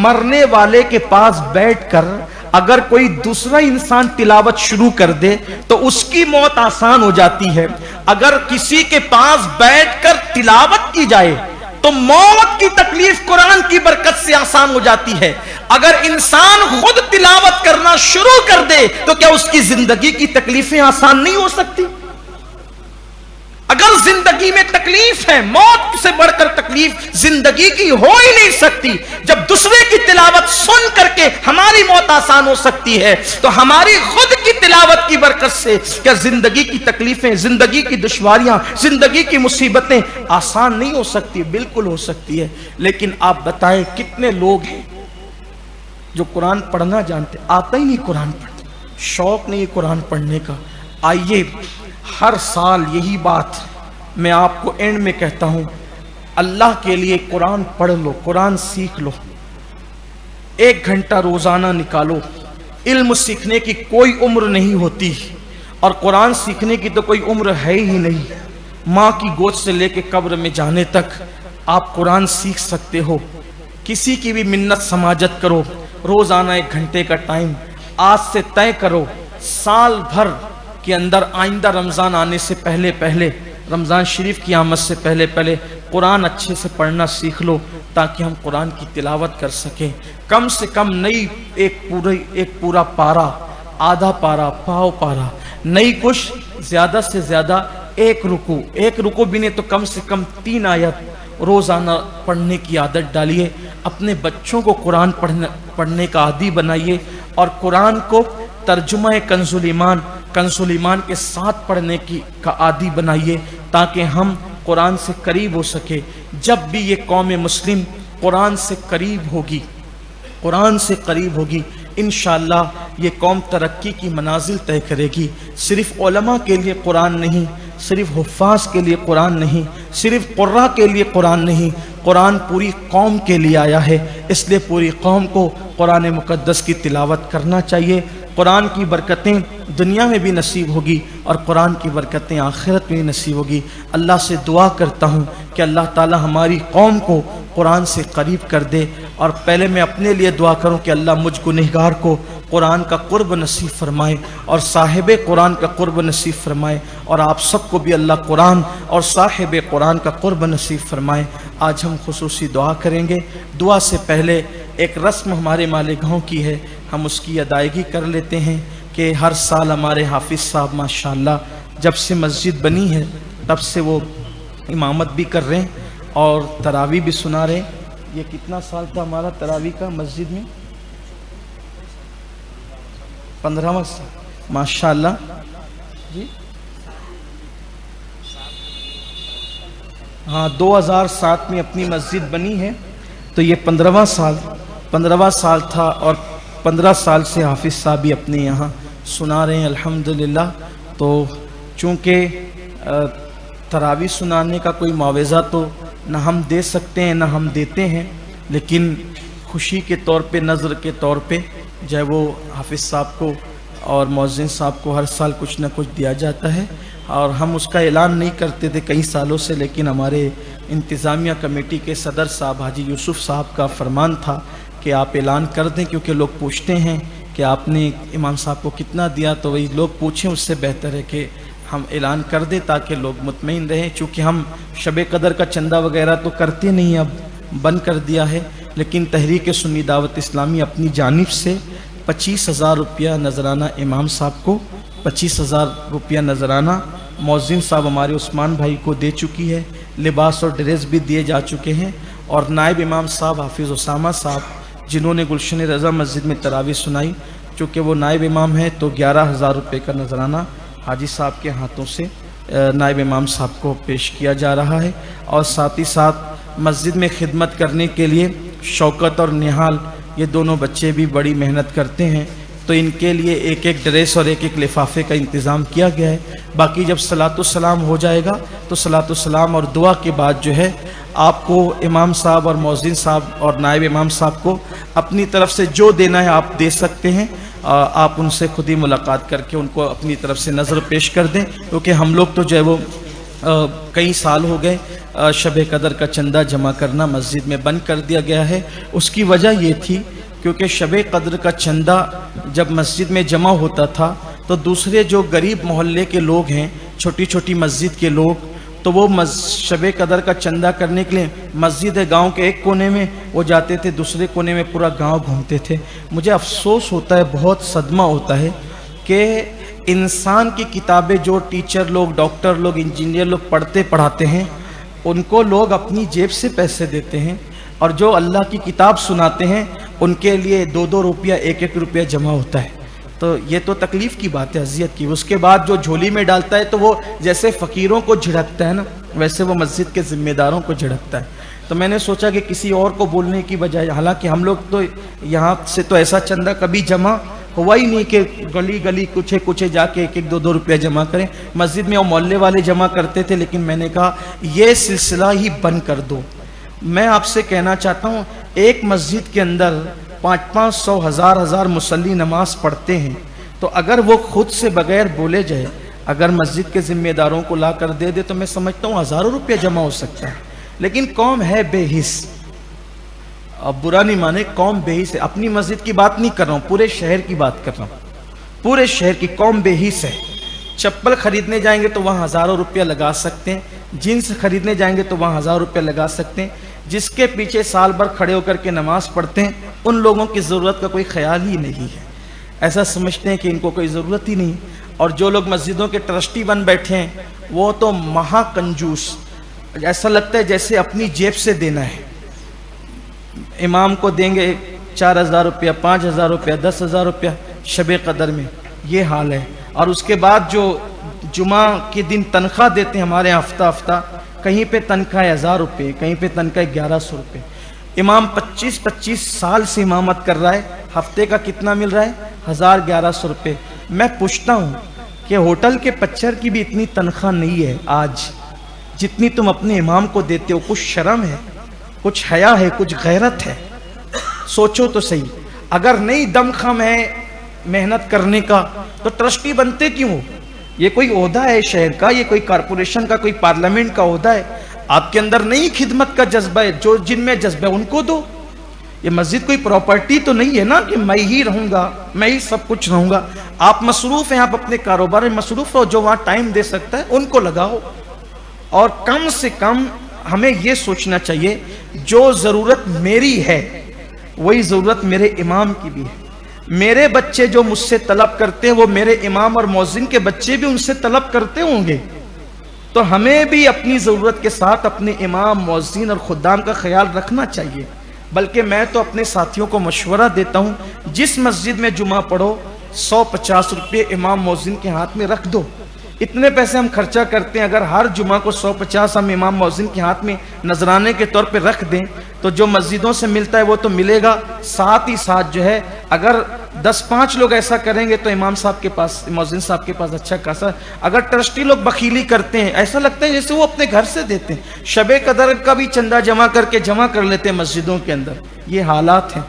مرنے والے کے پاس بیٹھ کر اگر کوئی دوسرا انسان تلاوت شروع کر دے تو اس کی موت آسان ہو جاتی ہے. اگر کسی کے پاس بیٹھ کر تلاوت کی جائے تو موت کی تکلیف قرآن کی برکت سے آسان ہو جاتی ہے. اگر انسان خود تلاوت کرنا شروع کر دے تو کیا اس کی زندگی کی تکلیفیں آسان نہیں ہو سکتی؟ اگر زندگی میں تکلیف ہے، موت سے بڑھ کر تکلیف زندگی کی ہو ہی نہیں سکتی. جب دوسرے کی تلاوت سن کر کے ہماری موت آسان ہو سکتی ہے تو ہماری خود کی تلاوت کی برکت سے کیا زندگی کی تکلیفیں، زندگی کی دشواریاں، زندگی کی مصیبتیں آسان نہیں ہو سکتی؟ بالکل ہو سکتی ہے. لیکن آپ بتائیں کتنے لوگ ہیں جو قرآن پڑھنا جانتے، آتا ہی نہیں قرآن پڑھنا، شوق نہیں قرآن پڑھنے کا. آئیے ہر سال یہی بات میں آپ کو اینڈ میں کہتا ہوں، اللہ کے لیے قرآن پڑھ لو، قرآن سیکھ لو. 1 گھنٹہ روزانہ نکالو. علم سیکھنے کی کوئی عمر نہیں ہوتی اور قرآن سیکھنے کی تو کوئی عمر ہے ہی نہیں. ماں کی گود سے لے کے قبر میں جانے تک آپ قرآن سیکھ سکتے ہو. کسی کی بھی منت سماجت کرو، روزانہ 1 گھنٹے کا ٹائم آج سے طے کرو. سال بھر کے اندر آئندہ رمضان آنے سے پہلے رمضان شریف کی آمد سے پہلے قرآن اچھے سے پڑھنا سیکھ لو تاکہ ہم قرآن کی تلاوت کر سکیں. کم سے کم نئی ایک پورا پارا، آدھا پارا، پاؤ پارا، نئی کچھ زیادہ سے زیادہ ایک رکو بھی نہیں تو کم سے کم 3 آیت روزانہ پڑھنے کی عادت ڈالیے. اپنے بچوں کو قرآن پڑھنے کا عادی بنائیے اور قرآن کو ترجمہ کنز الایمان کے ساتھ پڑھنے کا عادی بنائیے تاکہ ہم قرآن سے قریب ہو سکے. جب بھی یہ قوم مسلم قرآن سے قریب ہوگی انشاءاللہ یہ قوم ترقی کی منازل طے کرے گی. صرف علماء کے لیے قرآن نہیں، صرف حفاظ کے لیے قرآن نہیں، صرف قراء کے لیے قرآن نہیں، قرآن پوری قوم کے لیے آیا ہے. اس لیے پوری قوم کو قرآن مقدس کی تلاوت کرنا چاہیے. قرآن کی برکتیں دنیا میں بھی نصیب ہوگی اور قرآن کی برکتیں آخرت میں بھی نصیب ہوگی. اللہ سے دعا کرتا ہوں کہ اللہ تعالی ہماری قوم کو قرآن سے قریب کر دے. اور پہلے میں اپنے لیے دعا کروں کہ اللہ مجھ گنہگار کو قرآن کا قرب نصیب فرمائے اور صاحب قرآن کا قرب نصیب فرمائے، اور آپ سب کو بھی اللہ قرآن اور صاحب قرآن کا قرب نصیب فرمائے. آج ہم خصوصی دعا کریں گے. دعا سے پہلے ایک رسم ہمارے مالیگاؤں کی ہے، ہم اس کی ادائیگی کر لیتے ہیں کہ ہر سال ہمارے حافظ صاحب ماشاءاللہ جب سے مسجد بنی ہے تب سے وہ امامت بھی کر رہے ہیں اور تراویح بھی سنا رہے ہیں. یہ کتنا سال تھا ہمارا تراویح کا مسجد میں؟ 15واں سال ماشاءاللہ. جی ہاں 2007 میں اپنی مسجد بنی ہے تو یہ 15واں سال تھا اور 15 سال سے حافظ صاحب بھی اپنے یہاں سنا رہے ہیں الحمدللہ. تو چونکہ تراویح سنانے کا کوئی معاوضہ تو نہ ہم دے سکتے ہیں نہ ہم دیتے ہیں، لیکن خوشی کے طور پہ، نظر کے طور پہ جو ہے وہ حافظ صاحب کو اور مؤذن صاحب کو ہر سال کچھ نہ کچھ دیا جاتا ہے. اور ہم اس کا اعلان نہیں کرتے تھے کئی سالوں سے، لیکن ہمارے انتظامیہ کمیٹی کے صدر صاحب حاجی یوسف صاحب کا فرمان تھا کہ آپ اعلان کر دیں، کیونکہ لوگ پوچھتے ہیں کہ آپ نے امام صاحب کو کتنا دیا. تو وہی لوگ پوچھیں، اس سے بہتر ہے کہ ہم اعلان کر دیں تاکہ لوگ مطمئن رہیں. چونکہ ہم شب قدر کا چندہ وغیرہ تو کرتے نہیں، اب بند کر دیا ہے، لیکن تحریک سنی دعوت اسلامی اپنی جانب سے 25,000 روپیہ نذرانہ امام صاحب کو، 25,000 روپیہ نذرانہ مؤذن صاحب ہمارے عثمان بھائی کو دے چکی ہے. لباس اور ڈریس بھی دیے جا چکے ہیں. اور نائب امام صاحب حافظ اسامہ صاحب جنہوں نے گلشن رضا مسجد میں تراویح سنائی، چونکہ وہ نائب امام ہیں تو 11,000 روپے کا نذرانہ حاجی صاحب کے ہاتھوں سے نائب امام صاحب کو پیش کیا جا رہا ہے. اور ساتھ ہی ساتھ مسجد میں خدمت کرنے کے لیے شوکت اور نہال یہ دونوں بچے بھی بڑی محنت کرتے ہیں، تو ان کے لیے ایک ایک ڈریس اور ایک ایک لفافے کا انتظام کیا گیا ہے. باقی جب صلاۃ السلام ہو جائے گا تو صلاۃ السلام اور دعا کے بعد جو ہے آپ کو امام صاحب اور مؤذن صاحب اور نائب امام صاحب کو اپنی طرف سے جو دینا ہے آپ دے سکتے ہیں. آپ ان سے خود ہی ملاقات کر کے ان کو اپنی طرف سے نظر پیش کر دیں، کیونکہ ہم لوگ تو جو ہے وہ کئی سال ہو گئے شب قدر کا چندہ جمع کرنا مسجد میں بند کر دیا گیا ہے۔ اس کی وجہ یہ تھی کیونکہ شب قدر کا چندہ جب مسجد میں جمع ہوتا تھا تو دوسرے جو غریب محلے کے لوگ ہیں، چھوٹی چھوٹی مسجد کے لوگ، تو وہ شب قدر کا چندہ کرنے کے لیے مسجد گاؤں کے ایک کونے میں وہ جاتے تھے، دوسرے کونے میں پورا گاؤں گھومتے تھے۔ مجھے افسوس ہوتا ہے، بہت صدمہ ہوتا ہے کہ انسان کی کتابیں جو ٹیچر لوگ، ڈاکٹر لوگ، انجینئر لوگ پڑھاتے ہیں، ان کو لوگ اپنی جیب سے پیسے دیتے ہیں، اور جو اللہ کی کتاب سناتے ہیں ان کے لیے 2-2 روپیہ 1-1 روپیہ جمع ہوتا ہے۔ تو یہ تو تکلیف کی بات ہے، اذیت کی۔ اس کے بعد جو جھولی میں ڈالتا ہے تو وہ جیسے فقیروں کو جھڑکتا ہے نا، ویسے وہ مسجد کے ذمہ داروں کو جھڑکتا ہے۔ تو میں نے سوچا کہ کسی اور کو بولنے کی بجائے، حالانکہ ہم لوگ تو یہاں سے تو ایسا چندہ کبھی جمع ہوا ہی نہیں کہ گلی گلی کچھ کچھ جا کے 1-1 2-2 روپیہ جمع کریں۔ مسجد میں وہ محلے والے جمع کرتے تھے، لیکن میں نے کہا یہ سلسلہ ہی بند کر دو۔ میں آپ سے کہنا چاہتا ہوں، ایک مسجد کے اندر 500 1000 مصلی نماز پڑھتے ہیں، تو اگر وہ خود سے بغیر بولے جائے، اگر مسجد کے ذمہ داروں کو لا کر دے تو میں سمجھتا ہوں ہزاروں روپیہ جمع ہو سکتا ہے۔ لیکن قوم ہے بے حس، اب برا نہیں مانے، قوم بے حس ہے۔ اپنی مسجد کی بات نہیں کر رہا ہوں، پورے شہر کی بات کر رہا ہوں۔ پورے شہر کی قوم بے حس ہے۔ چپل خریدنے جائیں گے تو وہاں ہزاروں روپیہ لگا سکتے ہیں، جینس خریدنے جائیں گے تو وہاں 1000 روپیہ لگا سکتے ہیں۔ جس کے پیچھے سال بھر کھڑے ہو کر کے نماز پڑھتے ہیں، ان لوگوں کی ضرورت کا کوئی خیال ہی نہیں ہے، ایسا سمجھتے ہیں کہ ان کو کوئی ضرورت ہی نہیں۔ اور جو لوگ مسجدوں کے ٹرسٹی بن بیٹھے ہیں وہ تو مہا کنجوس، ایسا لگتا ہے جیسے اپنی جیب سے دینا ہے۔ امام کو دیں گے 4000 روپیہ، 5000 روپیہ، 10000 روپیہ شب قدر میں، یہ حال ہے۔ اور اس کے بعد جو جمعہ کے دن تنخواہ دیتے ہیں ہمارے ہفتہ کہیں پہ تنخواہ 1000 روپے، کہیں پہ تنخواہ 1100 روپے۔ امام 25 سال سے امامت کر رہا ہے، ہفتے کا کتنا مل رہا ہے؟ 1100 روپے۔ میں پوچھتا ہوں کہ ہوٹل کے پچر کی بھی اتنی تنخواہ نہیں ہے آج جتنی تم اپنے امام کو دیتے ہو۔ کچھ شرم ہے، کچھ حیا ہے، کچھ غیرت ہے؟ سوچو تو صحیح۔ اگر نہیں دم خم ہے محنت کرنے کا تو ٹرسٹی بنتے کیوں ہو؟ یہ کوئی عہدہ ہے شہر کا، یہ کوئی کارپوریشن کا، کوئی پارلیمنٹ کا عہدہ ہے۔ آپ کے اندر نہیں خدمت کا جذبہ ہے، جو جن میں جذبہ ہے ان کو دو۔ یہ مسجد کوئی پراپرٹی تو نہیں ہے نا کہ میں ہی رہوں گا، میں ہی سب کچھ رہوں گا۔ آپ مصروف ہیں، آپ اپنے کاروبار میں مصروف ہو، جو وہاں ٹائم دے سکتا ہے ان کو لگاؤ۔ اور کم سے کم ہمیں یہ سوچنا چاہیے جو ضرورت میری ہے وہی ضرورت میرے امام کی بھی ہے۔ میرے بچے جو مجھ سے طلب کرتے ہیں وہ میرے امام اور مؤذن کے بچے بھی ان سے طلب کرتے ہوں گے۔ تو ہمیں بھی اپنی ضرورت کے ساتھ اپنے امام، مؤذن اور خدام کا خیال رکھنا چاہیے۔ بلکہ میں تو اپنے ساتھیوں کو مشورہ دیتا ہوں، جس مسجد میں جمعہ پڑھو 150 روپے امام مؤذن کے ہاتھ میں رکھ دو۔ اتنے پیسے ہم خرچہ کرتے ہیں، اگر ہر جمعہ کو 150 ہم امام مؤذن کے ہاتھ میں نذرانے کے طور پہ رکھ دیں تو جو مسجدوں سے ملتا ہے وہ تو ملے گا، ساتھ ہی ساتھ جو ہے اگر 10-5 لوگ ایسا کریں گے تو امام صاحب کے پاس، مؤذن صاحب کے پاس اچھا خاصا۔ اگر ٹرسٹی لوگ بخیلی کرتے ہیں، ایسا لگتا ہے جیسے وہ اپنے گھر سے دیتے ہیں۔ شب قدر کا بھی چندہ جمع کر لیتے ہیں مسجدوں کے اندر۔ یہ حالات ہیں،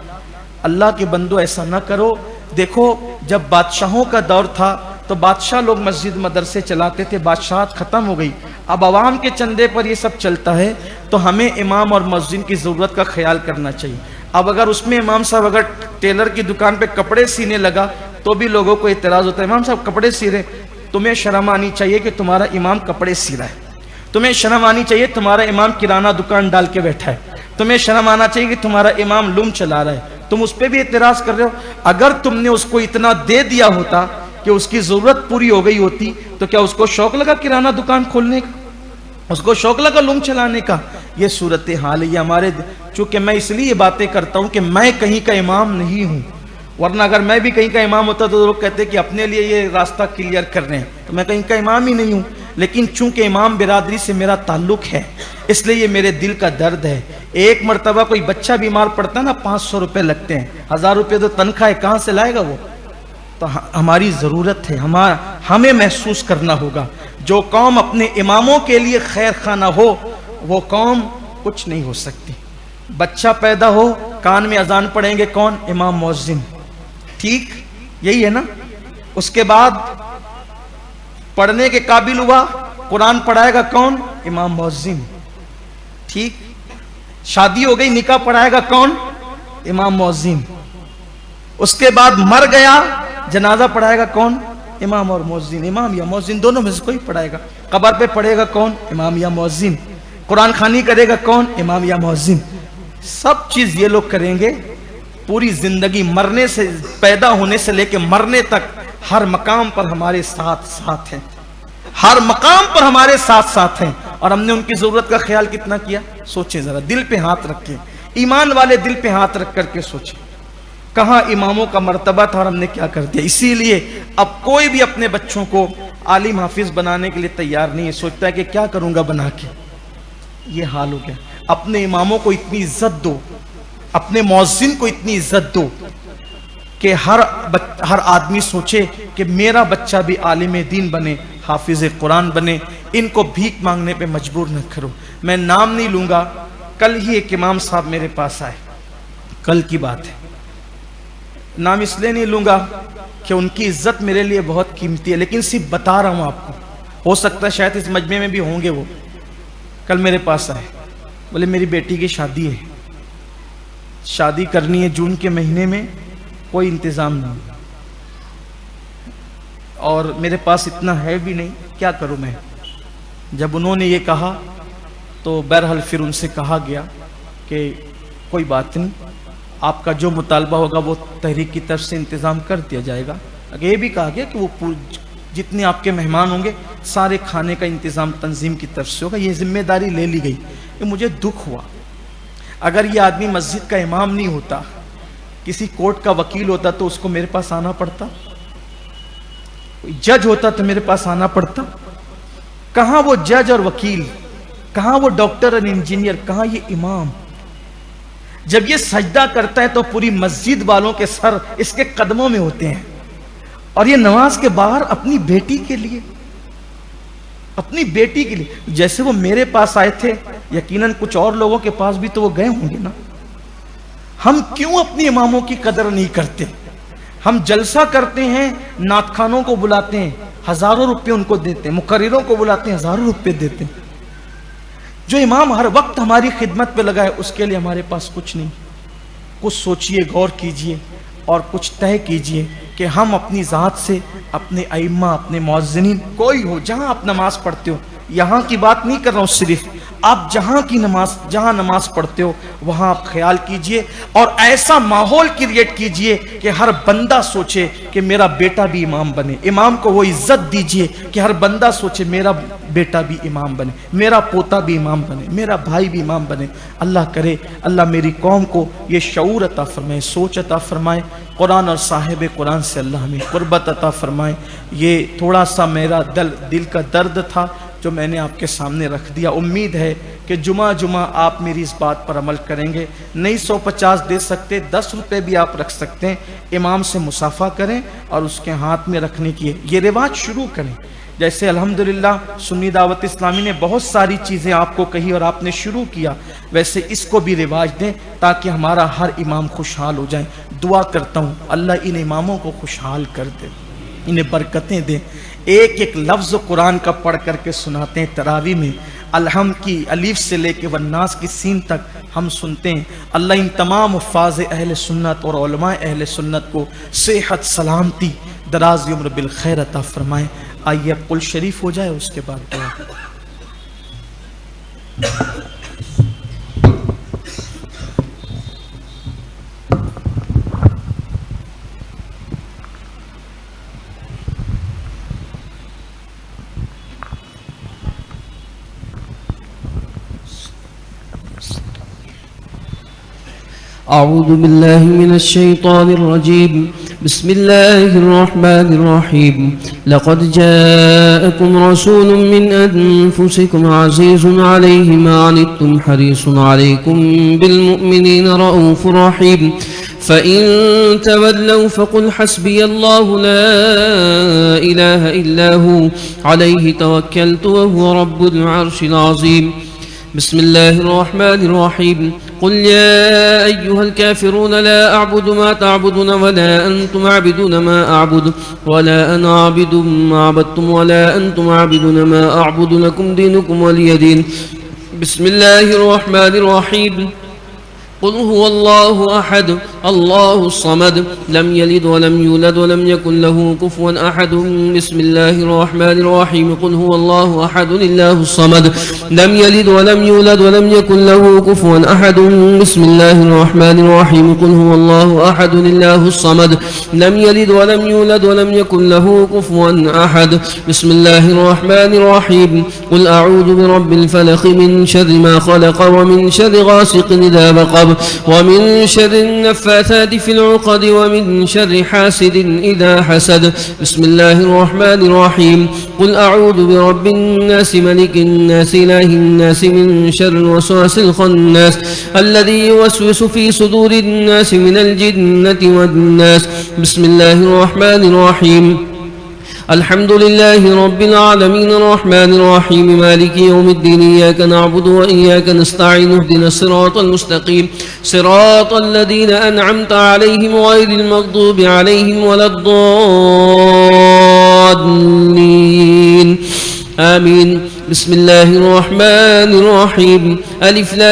اللہ کے بندو ایسا نہ کرو۔ دیکھو جب بادشاہوں کا دور تھا تو بادشاہ لوگ مسجد مدرسے چلاتے تھے، بادشاہت ختم ہو گئی، اب عوام کے چندے پر یہ سب چلتا ہے۔ تو ہمیں امام اور مؤذن کی ضرورت کا خیال کرنا چاہیے۔ اب اگر اس میں امام صاحب اگر ٹیلر کی دکان پہ کپڑے سینے لگا تو بھی لوگوں کو اعتراض ہوتا ہے، امام صاحب کپڑے سی رہے۔ تمہیں شرم آنی چاہیے کہ تمہارا امام کپڑے سی رہا ہے، تمہیں شرم آنی چاہیے تمہارا امام کرانہ دکان ڈال کے بیٹھا ہے، تمہیں شرم آنا چاہیے کہ تمہارا امام لوم چلا رہا ہے، تم اس پہ بھی اعتراض کر رہے ہو۔ اگر تم نے اس کو اتنا دے دیا ہوتا کہ اس کی ضرورت پوری ہو گئی ہوتی تو کیا اس کو شوق لگا کرانہ دکان کھولنے کا؟ اس کو شوق لگا لوم چلانے کا؟ یہ صورتحال ہے، یہ ہمارے، چونکہ میں اس لیے یہ باتیں کرتا ہوں کہ میں کہیں کا امام نہیں ہوں، ورنہ اگر میں بھی کہیں کا امام ہوتا تو لوگ کہتے کہ اپنے لیے یہ راستہ کلیئر کر رہے ہیں، تو میں کہیں کا امام ہی نہیں ہوں۔ لیکن چونکہ امام برادری سے میرا تعلق ہے اس لیے یہ میرے دل کا درد ہے۔ ایک مرتبہ کوئی بچہ بیمار پڑتا ہے نا، 500 روپے لگتے ہیں، 1000 روپے تو تنخواہ ہے، کہاں سے لائے گا وہ؟ تو ہماری ضرورت ہے، ہمیں محسوس کرنا ہوگا۔ جو قوم اپنے اماموں کے لیے خیر خواہ نہ ہو وہ قوم کچھ نہیں ہو سکتی۔ بچہ پیدا ہو، کان میں اذان پڑھیں گے کون؟ امام مؤذن۔ ٹھیک، یہی ہے نا. اس کے بعد پڑھنے کے قابل ہوا, قرآن پڑھائے گا کون؟ امام مؤذن. ٹھیک. شادی ہو گئی, نکاح پڑھائے گا کون؟ امام مؤذن. اس کے بعد مر گیا, جنازہ پڑھائے گا کون؟ امام اور مؤذن. امام یا مؤذن دونوں میں سے کوئی پڑھائے گا. قبر پہ پڑھے گا کون؟ امام یا مؤذن. قرآن خوانی کرے گا کون؟ امام یا مؤذن. سب چیز یہ لوگ کریں گے. پوری زندگی مرنے سے, پیدا ہونے سے لے کے مرنے تک ہر مقام پر ہمارے ساتھ ساتھ ہیں, ہر مقام پر ہمارے ساتھ ساتھ ہیں. اور ہم نے ان کی ضرورت کا خیال کتنا کیا؟ سوچیں ذرا, دل پہ ہاتھ رکھ کے, ایمان والے دل پہ ہاتھ رکھ کر کے سوچیں کہاں اماموں کا مرتبہ تھا اور ہم نے کیا کر دیا. اسی لیے اب کوئی بھی اپنے بچوں کو عالم حافظ بنانے کے لیے تیار نہیں ہے, سوچتا ہے کہ کیا کروں گا بنا کے. یہ حال ہو گیا. اپنے اماموں کو اتنی عزت دو, اپنے مؤذن کو اتنی عزت دو کہ ہر آدمی سوچے کہ میرا بچہ بھی عالم دین بنے, حافظ قرآن بنے. ان کو بھیک مانگنے پہ مجبور نہ کرو. میں نام نہیں لوں گا, کل ہی ایک امام صاحب میرے پاس آئے, کل کی بات ہے. نام اس لیے نہیں لوں گا کہ ان کی عزت میرے لیے بہت قیمتی ہے, لیکن صرف بتا رہا ہوں آپ کو. ہو سکتا ہے شاید اس مجمع میں بھی ہوں گے. وہ کل میرے پاس آئے, بولے میری بیٹی کی شادی ہے, شادی کرنی ہے جون کے مہینے میں, کوئی انتظام نہیں, اور میرے پاس اتنا ہے بھی نہیں, کیا کروں میں. جب انہوں نے یہ کہا تو بہرحال پھر ان سے کہا گیا کہ کوئی بات نہیں, آپ کا جو مطالبہ ہوگا وہ تحریک کی طرف سے انتظام کر دیا جائے گا. اگر یہ بھی کہا گیا کہ وہ جتنے آپ کے مہمان ہوں گے سارے کھانے کا انتظام تنظیم کی طرف سے ہوگا. یہ ذمہ داری لے لی گئی. یہ مجھے دکھ ہوا. اگر یہ آدمی مسجد کا امام نہیں ہوتا, کسی کورٹ کا وکیل ہوتا تو اس کو میرے پاس آنا پڑتا, کوئی جج ہوتا تو میرے پاس آنا پڑتا. کہاں وہ جج اور وکیل, کہاں وہ ڈاکٹر اور انجینئر, کہاں یہ امام. جب یہ سجدہ کرتا ہے تو پوری مسجد والوں کے سر اس کے قدموں میں ہوتے ہیں, اور یہ نماز کے باہر اپنی بیٹی کے لیے, اپنی بیٹی کے لیے. جیسے وہ میرے پاس آئے تھے, یقیناً کچھ اور لوگوں کے پاس بھی تو وہ گئے ہوں گے نا. ہم کیوں اپنی اماموں کی قدر نہیں کرتے؟ ہم جلسہ کرتے ہیں, نعت خوانوں کو بلاتے ہیں, ہزاروں روپے ان کو دیتے ہیں, مقرروں کو بلاتے ہیں, ہزاروں روپے دیتے ہیں. جو امام ہر وقت ہماری خدمت پہ لگا ہے اس کے لیے ہمارے پاس کچھ نہیں. کچھ سوچئے, غور کیجئے اور کچھ طے کیجئے کہ ہم اپنی ذات سے اپنے ائمہ, اپنے مؤذنین, کوئی ہو جہاں آپ نماز پڑھتے ہو, یہاں کی بات نہیں کر رہا ہوں, صرف آپ جہاں نماز پڑھتے ہو وہاں آپ خیال کیجئے اور ایسا ماحول کریٹ کیجئے کہ ہر بندہ سوچے کہ میرا بیٹا بھی امام بنے. امام کو وہ عزت دیجئے کہ ہر بندہ سوچے میرا بیٹا بھی امام بنے, میرا پوتا بھی امام بنے, میرا بھائی بھی امام بنے. اللہ کرے اللہ میری قوم کو یہ شعور عطا فرمائے, سوچ عطا فرمائے, قرآن اور صاحب قرآن سے اللہ ہمیں قربت عطا فرمائے. یہ تھوڑا سا میرا دل کا درد تھا جو میں نے آپ کے سامنے رکھ دیا. امید ہے کہ جمعہ آپ میری اس بات پر عمل کریں گے. نہیں 150 دے سکتے, 10 روپے بھی آپ رکھ سکتے ہیں. امام سے مصافحہ کریں اور اس کے ہاتھ میں رکھنے کی یہ رواج شروع کریں. جیسے الحمدللہ سنی دعوت اسلامی نے بہت ساری چیزیں آپ کو کہی اور آپ نے شروع کیا, ویسے اس کو بھی رواج دیں تاکہ ہمارا ہر امام خوشحال ہو جائیں. دعا کرتا ہوں اللہ ان اماموں کو خوشحال کر دے, انہیں برکتیں دیں. ایک ایک لفظ قرآن کا پڑھ کر کے سناتے ہیں تراویح میں, الحمد کی الف سے لے کے والناس کی سین تک ہم سنتے ہیں. اللہ ان تمام حفاظ اہل سنت اور علماء اہل سنت کو صحت, سلامتی, دراز عمر بالخیر عطا فرمائے. آئیے اب قل شریف ہو جائے, اس کے بعد دعا. اعوذ باللہ من الشیطان الرجیم. بسم اللہ الرحمن الرحیم. لقد جاءکم رسول من انفسکم عزیز علیہ ما عنتم حریص علیکم بالمؤمنین رؤوف رحیم. فإن تولوا فقل حسبي الله لا إله إلا هو عليه توكلت وهو رب العرش العظيم. بسم الله الرحمن الرحيم. قل يا أيها الكافرون لا أعبد ما تعبدون ولا أنتم عابدون ما أعبد ولا أنا عابد ما عبدتم ولا أنتم عابدون ما أعبد لكم دينكم ولي دين. بسم الله الرحمن الرحيم. قل هو الله أحد الله الصمد لم يلد ولم يولد ولم يكن له كفوا أحد. بسم الله الرحمن الرحيم. قل هو الله أحد الله الصمد لم يلد ولم يولد ولم يكن له كفوا أحد. بسم الله الرحمن الرحيم. قل هو الله أحد الله الصمد لم يلد ولم يولد ولم يكن له كفوا أحد. بسم الله الرحمن الرحيم. قل أعوذ برب الفلق من شر ما خلق ومن شر غاسق إذا وقب ومن شر النفاثات في العقد ومن شر حاسد إذا حسد. بسم الله الرحمن الرحيم. قل أعوذ برب الناس ملك الناس إله الناس من شر الوسواس الخناس الذي يوسوس في صدور الناس من الجنة والناس. بسم الله الرحمن الرحيم. الحمد لله رب العالمين الرحمن الرحيم مالك يوم الدين إياك نعبد وإياك نستعين اهدنا الصراط المستقيم صراط الذين أنعمت عليهم غير المغضوب عليهم ولا الضالين آمين. بسم الله الرحمن الرحيم. ألف لام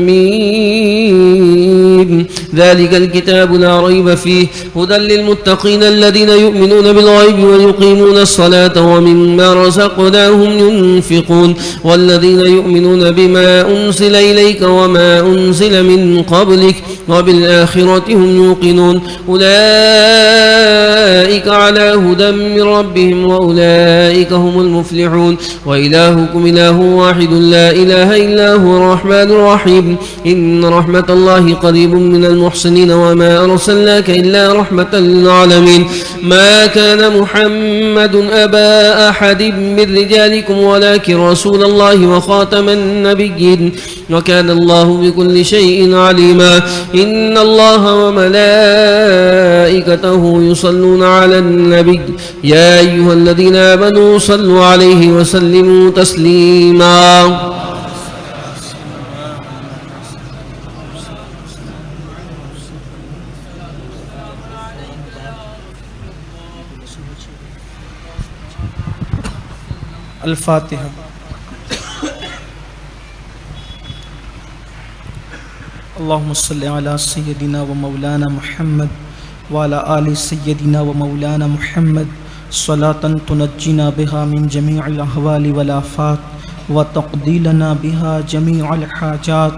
ميم ذلك الكتاب لا ريب فيه هدى للمتقين الذين يؤمنون بالغيب ويقيمون الصلاة ومما رزقناهم ينفقون والذين يؤمنون بما أنزل إليك وما أنزل من قبلك وبالآخرة هم يوقنون أولئك على هدى من ربهم وأولئك هم المفلحون. وإلهكم إله واحد لا إله إلا هو الرحمن الرحيم. إن رحمة الله قريب من المحسنين وما أرسلناك إلا رحمة للعالمين. ما كان محمد أبا أحد من رجالكم ولكن رسول الله وخاتم النبيين وكان الله بكل شيء عليما. إن الله وملائكته يصلون على النبي يا أيها الذين آمنوا صلوا عليه وسلموا تسليما. الفاتحة. اللهم صل على سيدنا ومولانا محمد وعلى آل سيدنا ومولانا محمد صلاة تنجينا بها من جميع الأهوال والآفات وتقضي لنا بها جميع الحاجات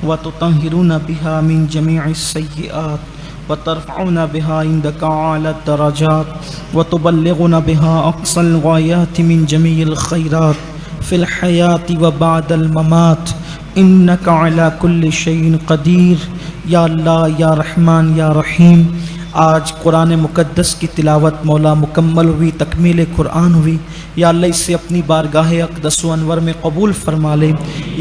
وتطهرنا بها من جميع السيئات وترفعنا بها عندك أعلى الدرجات وتبلغنا بها أقصى الغايات من جميع الخيرات في الحياة وبعد الممات إنك على كل شيء قدير. یا اللہ یا رحمان یا رحیم. آج قرآن مقدس کی تلاوت مولا مکمل ہوئی، تکمیل قرآن ہوئی. یا اللہ اسے اپنی بارگاہ اقدس و انور میں قبول فرما لے.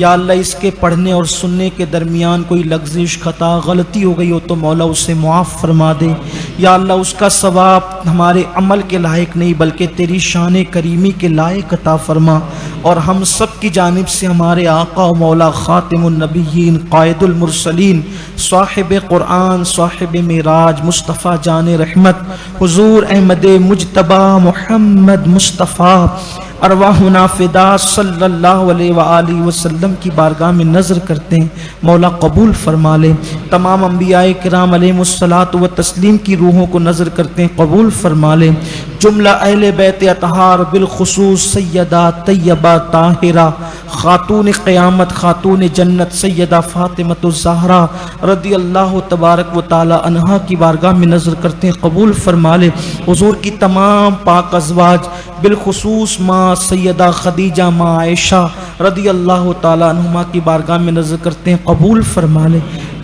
یا اللہ اس کے پڑھنے اور سننے کے درمیان کوئی لغزش، خطا، غلطی ہو گئی ہو تو مولا اسے معاف فرما دے. یا اللہ اس کا ثواب ہمارے عمل کے لائق نہیں بلکہ تیری شان کریمی کے لائق عطا فرما. اور ہم سب کی جانب سے ہمارے آقا و مولا خاتم النبیین، قائد المرسلین، صاحب قرآن، صاحب معراج، مصطفیٰ جان رحمت حضور احمد مجتبی محمد مصطفیٰ ارواحنا فدا صلی اللہ علیہ وآلہ وسلم کی بارگاہ میں نظر کرتے ہیں. مولا قبول فرما لے. تمام انبیاء کرام علیہم الصلاۃ و تسلیم کی روحوں کو نظر کرتے ہیں، قبول فرما لے. جملہ اہل بیت اطہار بالخصوص سیدہ طیبہ طاہرہ خاتون قیامت خاتون جنت سیدہ فاطمۃ الزہرا رضی اللہ تبارک و تعالی عنہا کی بارگاہ میں نظر کرتے ہیں، قبول فرما لے. حضور کی تمام پاک ازواج بالخصوص ماں سیدہ خدیجہ ماں عائشہ رضی اللہ تعالی عنہما کی بارگاہ میں نظر کرتے ہیں، قبول فرما لے.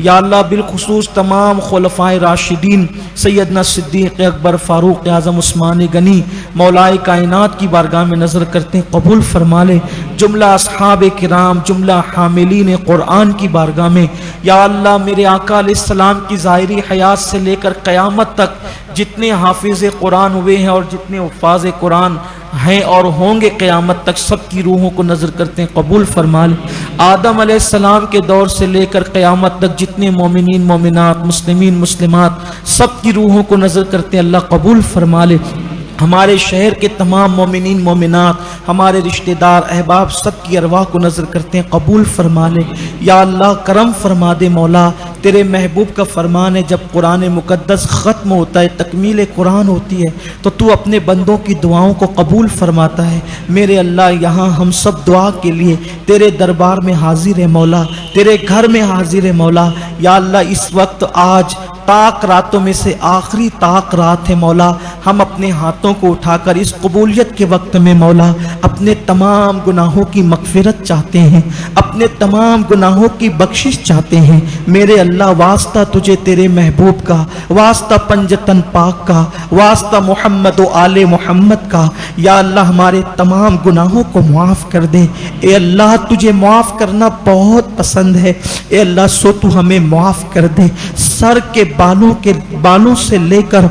یا اللہ بالخصوص تمام خلفائے راشدین سیدنا صدیق اکبر فاروق اعظم عثمان غنی مولائے کائنات کی بارگاہ میں نظر کرتے ہیں، قبول فرما لے. جملہ اصحاب کرام جملہ حاملین قرآن کی بارگاہ میں یا اللہ میرے آقا علیہ السلام کی ظاہری حیات سے لے کر قیامت تک جتنے حافظ قرآن ہوئے ہیں اور جتنے حفاظ قرآن ہیں اور ہوں گے قیامت تک، سب کی روحوں کو نظر کرتے ہیں، قبول فرما لے. آدم علیہ السلام کے دور سے لے کر قیامت تک جتنے مومنین مومنات مسلمین مسلمات سب کی روحوں کو نظر کرتے ہیں، اللہ قبول فرما لے۔ ہمارے شہر کے تمام مومنین مومنات ہمارے رشتہ دار احباب سب کی ارواح کو نظر کرتے ہیں، قبول فرما لے یا اللہ، کرم فرما دے مولا۔ تیرے محبوب کا فرمان ہے جب قرآن مقدس ختم ہوتا ہے، تکمیل قرآن ہوتی ہے، تو تو اپنے بندوں کی دعاؤں کو قبول فرماتا ہے۔ میرے اللہ، یہاں ہم سب دعا کے لیے تیرے دربار میں حاضر ہے مولا، تیرے گھر میں حاضر ہے مولا۔ یا اللہ، اس وقت آج طاق راتوں میں سے آخری طاق رات ہے مولا، ہم اپنے ہاتھوں کو اٹھا کر اس قبولیت کے وقت میں مولا اپنے تمام گناہوں کی مغفرت چاہتے ہیں، اپنے تمام گناہوں کی بخشش چاہتے ہیں۔ میرے اللہ، واسطہ تجھے تیرے محبوب کا، واسطہ پنجتن پاک کا، واسطہ محمد و آل محمد کا، یا اللہ ہمارے تمام گناہوں کو معاف کر دے۔ اے اللہ، تجھے معاف کرنا بہت پسند ہے، اے اللہ سو تو ہمیں معاف کر دے۔ سر کے بالوں سے لے کر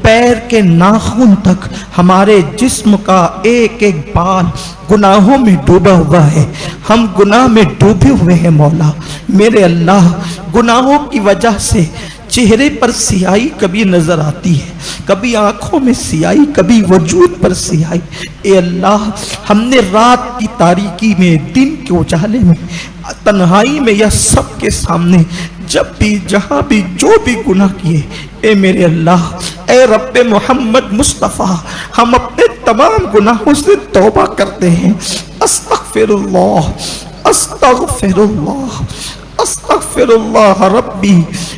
پیر کے ناخن تک ہمارے جسم کا ایک ایک بال گناہوں میں ڈوبا ہوا ہے، ہم گناہ میں ڈوبے ہوئے ہیں مولا۔ میرے اللہ، گناہوں کی وجہ سے چہرے پر سیاہی کبھی نظر آتی ہے، کبھی آنکھوں میں سیاہی، کبھی وجود پر سیاہی۔ اے اللہ، ہم نے رات کی تاریکی میں، دن کے اجالے میں، تنہائی میں یا سب کے سامنے جب بھی جہاں بھی جو بھی گناہ کیے، اے میرے اللہ، اے رب محمد مصطفیٰ، ہم اپنے تمام گناہوں سے توبہ کرتے ہیں۔ استغفر اللہ، استغفر اللہ، استغفر اللہ ربی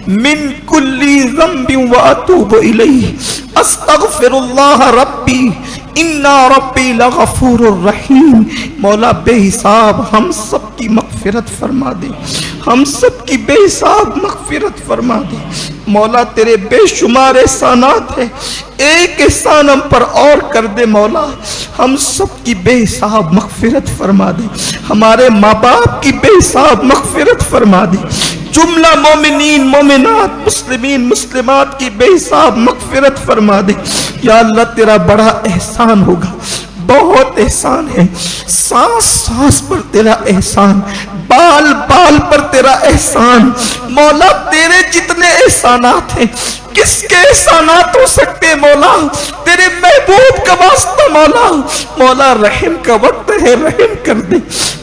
من کل ذنب واتوب الیہ، استغفر اللہ ربی انا ربی لغفور الرحیم۔ مولا، بے حساب ہم سب کی مغفرت فرما دے، ہم سب کی بے حساب مغفرت فرما دے مولا۔ تیرے بے شمار احسانات ہیں، ایک احسان ہم پر اور کر دے مولا، ہم سب کی بے حساب مغفرت فرما دے، ہمارے ماں باپ کی بے حساب مغفرت فرما دے، جملہ مومنین مومنات مسلمین مسلمات کی بے حساب مغفرت فرما دے۔ یا اللہ، تیرا بڑا احسان ہوگا، بہت احسان ہے، سانس سانس پر تیرا احسان، بال بال پر تیرا احسان مولا۔ تیرے جتنے احسانات ہیں، کس کے احسانات ہو سکتے ہیں مولا؟ تیرے محبوب کا واسطہ مولا۔ مولا، رحم کا وقت ہے، رحم کر دے،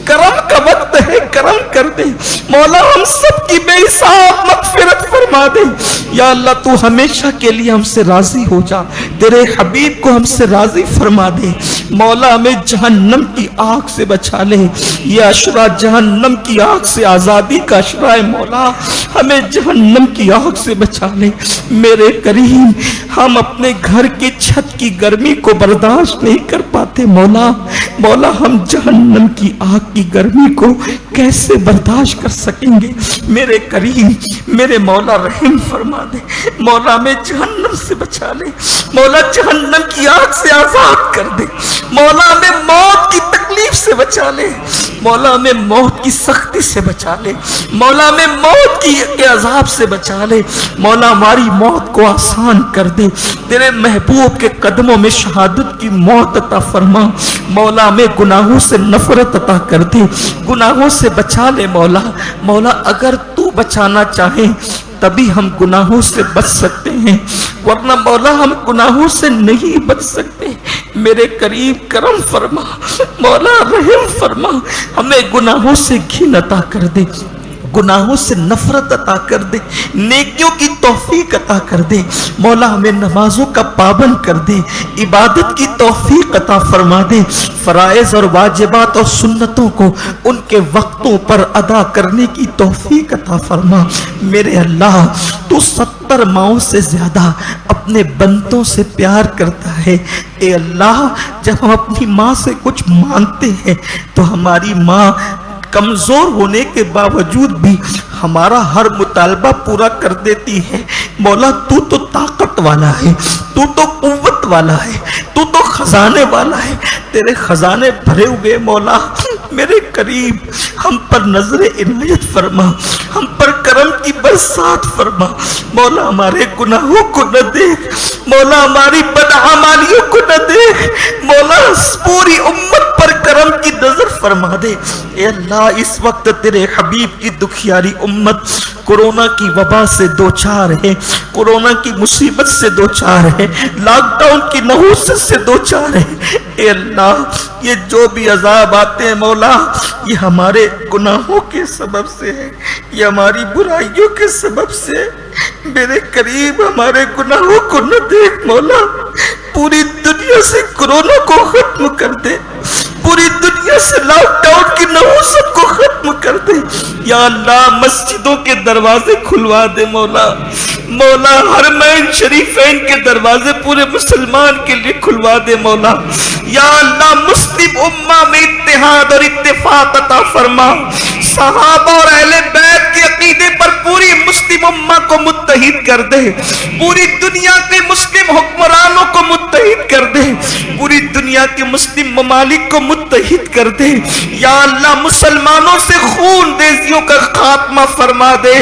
کرم کا وقت ہے، کرم کر دے مولا۔ ہم سب کی بے حساب مغفرت فرما دے۔ یا اللہ، تو ہمیشہ کے لیے ہم سے راضی ہو جا، تیرے حبیب کو ہم سے راضی فرما دے مولا۔ ہمیں جہنم کی آگ سے بچا لے، یہ عشرہ جہنم کی آگ سے آزادی کا عشرہ ہے مولا، ہمیں جہنم کی آگ سے بچا لے۔ میرے کریم، ہم اپنے گھر کی چھت کی گرمی کو برداشت نہیں کر پاتے مولا۔ مولا، ہم جہنم کی آگ کی گرمی کو کیسے برداشت کر سکیں گے؟ میرے کریم، میرے مولا، رحم فرما دے مولا، ہمیں جہنم سے بچا لے مولا، جہنم کی آگ سے آزاد کر دے مولا، ہمیں موت کی تکلیف سے بچا لے مولا، ہمیں موت کی سختی سے بچا لے مولا، ہمیں موت کے عذاب سے بچا لے مولا، ہماری موت کو آسان کر دے، تیرے محبوب کے قدموں میں شہادت کی موت عطا فرما مولا، ہمیں گناہوں سے نفرت عطا کر دے، گناہوں سے بچا لے مولا۔ مولا، اگر تو بچانا چاہے تبھی ہم گناہوں سے بچ سکتے ہیں، ورنہ مولا ہم گناہوں سے نہیں بچ سکتے۔ میرے قریب کرم فرما مولا، رحم فرما، ہمیں گناہوں سے گھن عطا کر دے، گناہوں سے نفرت عطا کر دے، نیکیوں کی توفیق عطا کر دے مولا، ہمیں نمازوں کا پابند کر دے، عبادت کی توفیق عطا فرما دے، فرائض اور واجبات اور سنتوں کو ان کے وقتوں پر ادا کرنے کی توفیق عطا فرما۔ میرے اللہ، تو 70 ماؤں سے زیادہ اپنے بندوں سے پیار کرتا ہے۔ اے اللہ، جب ہم اپنی ماں سے کچھ مانگتے ہیں تو ہماری ماں کمزور ہونے کے باوجود بھی ہمارا ہر مطالبہ پورا کر دیتی ہے مولا۔ تو تو طاقت والا ہے، تو تو قوت والا ہے، تو تو خزانے والا ہے، تیرے خزانے بھرے ہوئے مولا۔ میرے قریب، ہم پر نظر عنایت فرما، ہم پر کرم کی برسات فرما مولا، ہمارے گناہوں کو نہ دیکھ مولا، ہماری بدعمالیوں کو نہ دیکھ مولا، پوری امت پر کرم کی نظر فرما دے۔ اے اللہ اس وقت تیرے حبیب کی دکھیاری امت کورونا کی وبا سے دوچار ہے، کورونا کی مصیبت سے دوچار ہے، لاک ڈاؤن کی نحوست سے دوچار ہے۔ اے اللہ یہ جو بھی عذاب آتے ہیں مولا یہ ہمارے گناہوں کے سبب سے ہے، یہ ہماری برائیوں کے سبب سے۔ میرے قریب ہمارے گناہوں کو نہ دیکھ مولا، پوری دنیا سے کورونا کو ختم کر دے، پوری دنیا سے لاک ڈاؤن کی نحوست کو ختم کر دے۔ یا اللہ مسجدوں کے دروازے کھلوا دے مولا، مولا حرمین شریفین کے دروازے پورے مسلمان کے لیے کھلوا دے مولا۔ یا اللہ مسلم امہ میں اتحاد اور اتفاق عطا فرما، صحابہ اور اہل بیت کے عقیدے پر پوری مسلم امہ کو متحد کر دے، پوری دنیا کے مسلم حکمرانوں کو متحد کر دے، پوری دنیا کے مسلم ممالک کو متحد کر دے۔ یا اللہ مسلمانوں سے خون ریزیوں کا خاتمہ فرما دے،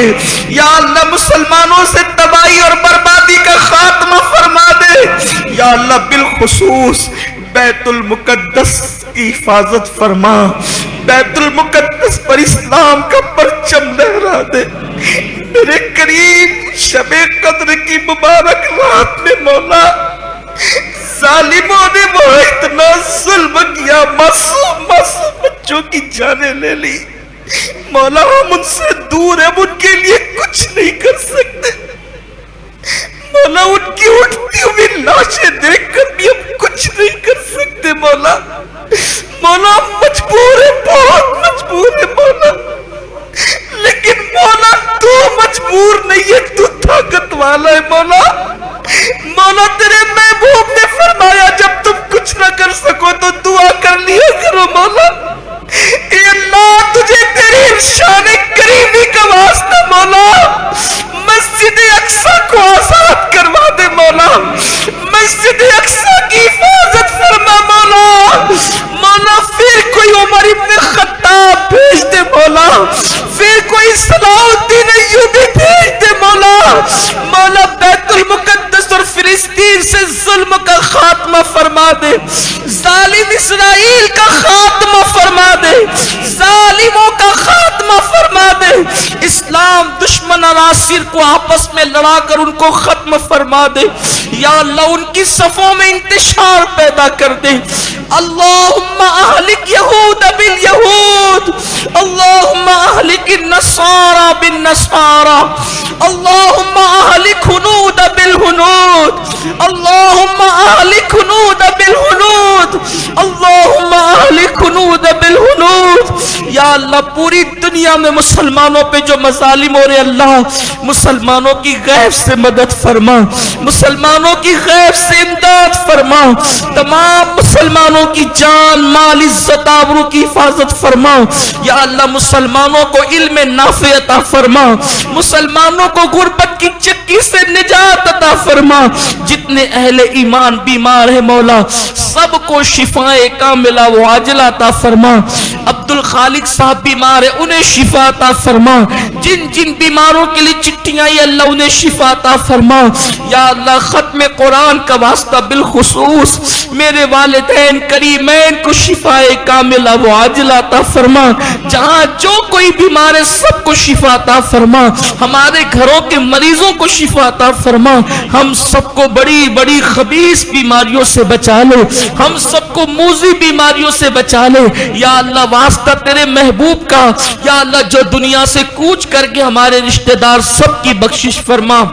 یا اللہ مسلمانوں سے تباہی اور بربادی کا خاتمہ فرما دے۔ یا اللہ بالخصوص بیت المقدس کی حفاظت فرما، بیت المقدس پر اسلام کا پرچم لہرا دے۔ میرے قریب شب قدر کی مبارک رات میں مولا ظالموں نے وہ اتنا ظلم کیا، معصوم بچوں کی جانیں لے لی مولا، ہم ان سے دور ہیں، ان کے لیے کچھ نہیں کر سکتے مولا، ان کی اٹھتی ہوئی لاشیں دیکھ کر بھی ہم کچھ نہیں کر سکتے مولا، مولا مجبور ہے، بہت مجبور ہے مولا، لیکن مولا تو مجبور نہیں ہے، تو طاقت والا ہے مولا۔ مولا تیرے محبوب نے فرمایا جب تم کچھ نہ کر سکو تو دعا کر لیا کرو مولا۔ اے اللہ تجھے تیری شان کریمی کا واسطہ مولا مسجد اقصی کو آزاد کروا دے مولا، مسجد اقصی کی حفاظت فرما مولا، مولا پھر کوئی عمر ابن خطاب بھیج دے مولا، پھر کوئی صلاح الدین ایوبی بھیج دے مولا، مولا بیت المقدس اور فلسطین سے ظلم کا خاتمہ فرما دے، ظالم اسرائیل کا خاتمہ فرما دے، ظالموں کا خاتمہ فرما دے، اسلام دشمن عناصر کو آپس میں لڑا کر ان کو ختم فرما دے۔ یا اللہ ان کی صفوں میں انتشار پیدا کر دے۔ اللہم اہلک یہود بالیہود، اللہم اہلک النصارى بالنصارى، اللہم اہلک ہنود بالہنود، اللہم اہلک ہنود بالہنود، اللہم اہلک ہنود بالہنود۔ یا اللہ پوری دنیا میں مسلمانوں پہ جو مظالم ہو رہے اللہ مسلمانوں کی غیب سے مدد فرما، مسلمانوں کی غیب سے امداد فرما، تمام مسلمانوں کی جان مال عزت آبرو کی حفاظت فرما۔ یا اللہ مسلمانوں کو علم نافع عطا فرما، مسلمانوں کو غربت کی چکی سے نجات عطا فرما، جتنے اہل ایمان بیمار ہیں مولا سب کو شفائے کاملہ و عاجلہ عطا فرما۔ عبد الخالق صاحب بیمار ہے انہیں شفا عطا فرما، جن جن بیماروں کے لیے چٹھیاں آئی اللہ انہیں شفا عطا فرما۔ یا اللہ ختم قرآن کا واسطہ بالخصوص میرے والدین کریمین کو شفائے کاملہ و عاجلہ عطا فرما، جہاں جو کوئی بیمار ہے سب کو شفا عطا فرما، ہمارے گھروں کے مریضوں کو شفا عطا فرما، ہم سب کو بڑی بڑی خبیث بیماریوں سے بچا لے، ہم سب کو موذی بیماریوں سے بچا لے۔ یا اللہ واسطہ تیرے محبوب کا، یا اللہ جو دنیا سے کوچ کر کے ہمارے رشتہ دار سب کی بخشش فرما،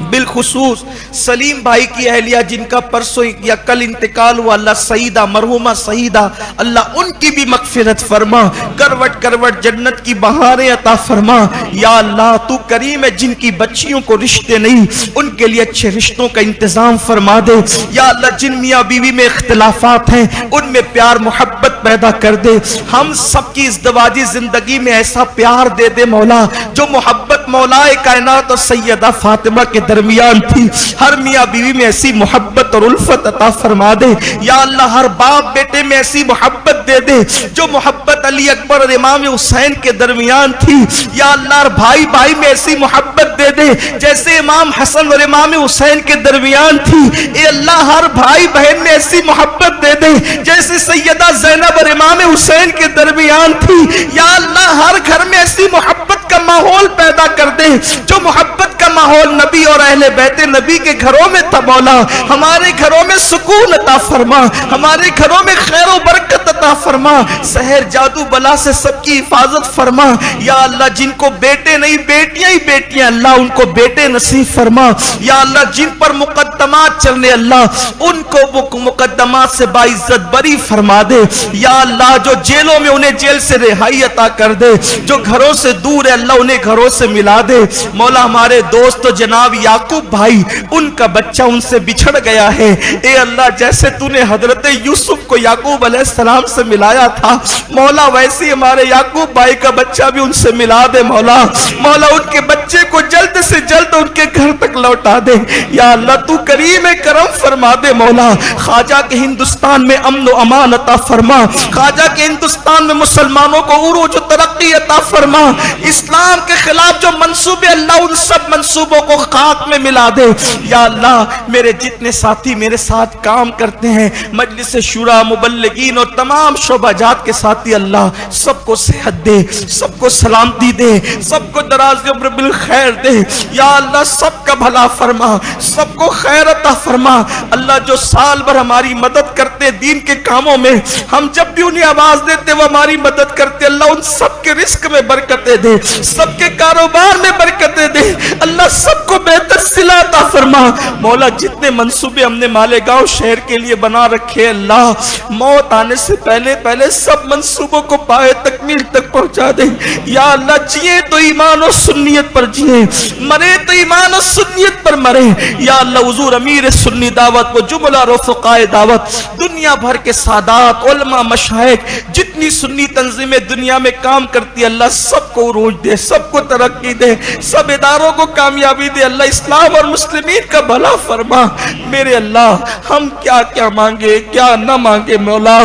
بالخصوص سلیم بھائی کی اہلیہ جن کا پرسوں یا کل انتقال ہوا اللہ سعیدہ مرحومہ سعیدہ، اللہ ان کی بھی مغفرت فرما، کروٹ کروٹ جنت کی بہاریں عطا فرما۔ یا اللہ تو کریم ہے، جن کی بچیوں کو رشتے نہیں ان کے لیے اچھے رشتوں کا انتظام فرما دے۔ یا اللہ جن میاں بیوی میں اختلافات ہیں ان میں پیار محبت پیدا کر دے، ہم سب کی ازدواجی زندگی میں ایسا پیار دے دے مولا جو محبت مولا کائنات اور سیدہ فاطمہ کے در درمیان تھی. ہر میاں بیوی میں ایسی محبت اور الفت عطا فرما دے یا اللہ. ہر باپ بیٹے میں ایسی محبت دے دے جو محبت علی اکبر اور امام حسین کے درمیان تھی یا اللہ. ہر بھائی بھائی میں ایسی محبت دے دے جیسے امام حسن اور امام حسین کے درمیان تھی. اے اللہ ہر بھائی بہن میں ایسی محبت دے دے جیسے سیدہ زینب اور امام حسین کے درمیان تھی یا اللہ. ہر گھر میں ایسی محبت کا ماحول پیدا کر دے جو محبت کا ماحول نبی اور اہل بیت نبی کے گھروں میں تھا. مولا ہمارے گھروں میں سکون عطا فرما, ہمارے گھروں میں خیر و برکت عطا فرما, سحر جادو بلا سے سب کی حفاظت فرما یا اللہ. جن کو بیٹے نہیں بیٹیاں ہی بیٹیاں اللہ ان کو بیٹے نصیب فرما یا اللہ. جن پر مقدمات چلنے اللہ ان کو وہ مقدمات سے باعزت بری فرما دے یا اللہ. جو جیلوں میں انہیں جیل سے رہائی عطا کر دے, جو گھروں سے دور ہے اللہ انہیں گھروں سے ملا دے. مولا ہمارے دوست جناب یعقوب بھائی ان کا بچہ ان سے بچھڑ گیا ہے. اے اللہ جیسے تو نے حضرت یوسف کو یعقوب علیہ السلام سے ملایا تھا مولا ویسے ہمارے یعقوب بھائی کا بچہ بھی ان سے ملا دے مولا. مولا ان کے بچے کو جلد سے جلد ان کے گھر تک لوٹا دے یا اللہ. تو کریم کرم فرما دے مولا. خواجہ کے ہندوستان میں امن و امان عطا فرما, خواجہ کے ہندوستان میں مسلمانوں کو عروج و ترقی عطا فرما. اسلام کے خلاف جو منصوبے اللہ ان سب منصوبوں کو خاک میں ملا دے یا اللہ. میرے جتنے ساتھی میرے ساتھ کام کرتے ہیں مجلس شورا مبلغین اور تمام شعبہ جات کے ساتھی اللہ سب کو صحت دے, سب کو سلامتی دے, سب کو دراز عمر بالخیر دے یا اللہ. سب کا بھلا فرما, سب کو خیر عطا فرما اللہ. جو سال بھر ہماری مدد کرتے دین کے کاموں میں, ہم جب بھی انہیں آواز دیتے وہ ہماری مدد کرتے اللہ. ان سب کے رزق میں برکتیں دے, سب کے کاروبار میں برکتیں دے اللہ. سب کو بہتر صلہ عطا فرما مولا. جتنے منصوبے ہم نے مالیگاؤں شہر کے لیے بنا رکھے اللہ موت آنے سے پہلے پہلے سب منصوبوں کو پائے تکمیل تک پہنچا دے یا اللہ. جیے تو ایمان و سنیت پر جیے, مرے تو ایمان و سنیت پر مرے یا اللہ. حضور امیر سنی دعوت و جملہ رفقائے دعوت دنیا بھر کے سادات علماء مشائخ جتنی سنی تنظیمیں دنیا میں کام کرتی اللہ سب کو عروج دے, سب کو ترقی دے, سب اداروں کو کامیابی دے اللہ. اسلام اور مسلمین کا بھلا فرما میرے اللہ. ہم کیا کیا مانگے کیا نہ مانگے مولا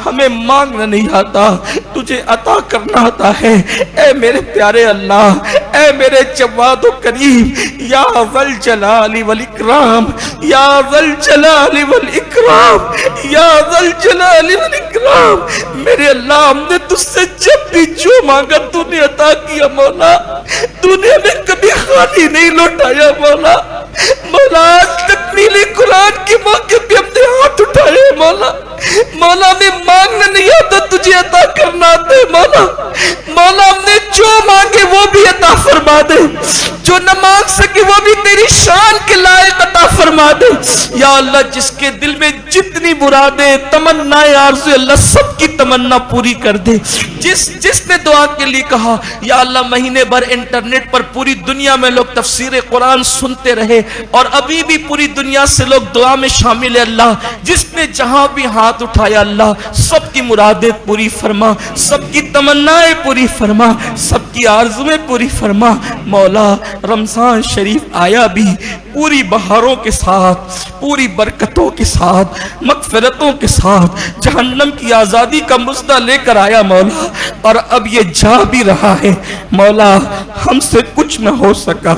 ہمیں مانگنا نہیں آتا, تجھے عطا کرنا آتا ہے. اے میرے پیارے اللہ, اے میرے جواد و کریم یا ذل جلال والاکرام, یا ذل جلال والاکرام, یا ذل جلال والاکرام. میرے اللہ ہم نے تجھ سے جب بھی جو مانگا تو نے عطا کیا مولا. تو نے ہمیں کبھی خالی نہیں لوٹایا مولا. مولا تکمیل قرآن کے موقع پہ ہم نے ہاتھ اٹھائے مولا. مولا ہمیں مانگنا نہیں آتا تجھے عطا کرنا آتا ہے مولا. مولا ہم نے جو مانگے وہ بھی عطا فرما دے, جو نہ مانگ سکے وہ بھی تیری شان کے لائق عطا فرما دے یا اللہ. جس کے دل میں جتنی مرادیں تمنائیں آرزو اللہ سب کی تمنا پوری کر دے. جس نے دعا کے لیے کہا یا اللہ مہینے بھر انٹرنیٹ پر پوری دنیا میں لوگ تفسیر قرآن سنتے رہے اور ابھی بھی پوری دنیا سے لوگ دعا میں شامل ہے اللہ. جس نے جہاں بھی ہاتھ اٹھایا اللہ سب کی مرادیں پوری فرما, سب کی تمنائیں پوری فرما, سب کی آرزویں پوری فرما مولا. رمضان شریف آیا بھی پوری بہاروں کے ساتھ, پوری برکتوں کے ساتھ, مغفرتوں کے ساتھ, جہنم کی آزادی کا مژدہ لے کر آیا مولا. اور اب یہ جا بھی رہا ہے مولا. ہم سے کچھ نہ ہو سکا,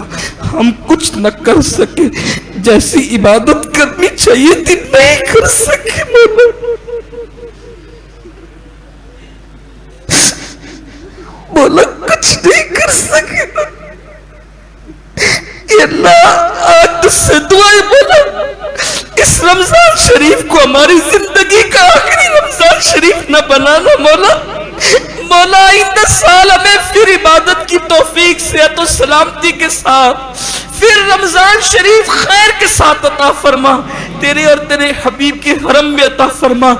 ہم کچھ نہ کر سکے, جیسی عبادت کرنی چاہیے تھی نہیں کر سکے مولا. مولا کچھ نہیں کر سکے اللہ. آج تجھ سے دعائیں مولا اس رمضان شریف کو ہماری زندگی کا آخری رمضان شریف نہ بنانا مولا. مولا آئندہ سال ہمیں پھر عبادت کی توفیق صحت و سلامتی کے ساتھ پھر رمضان شریف خیر کے ساتھ عطا فرما. تیرے اور تیرے حبیب کے حرم میں عطا فرما.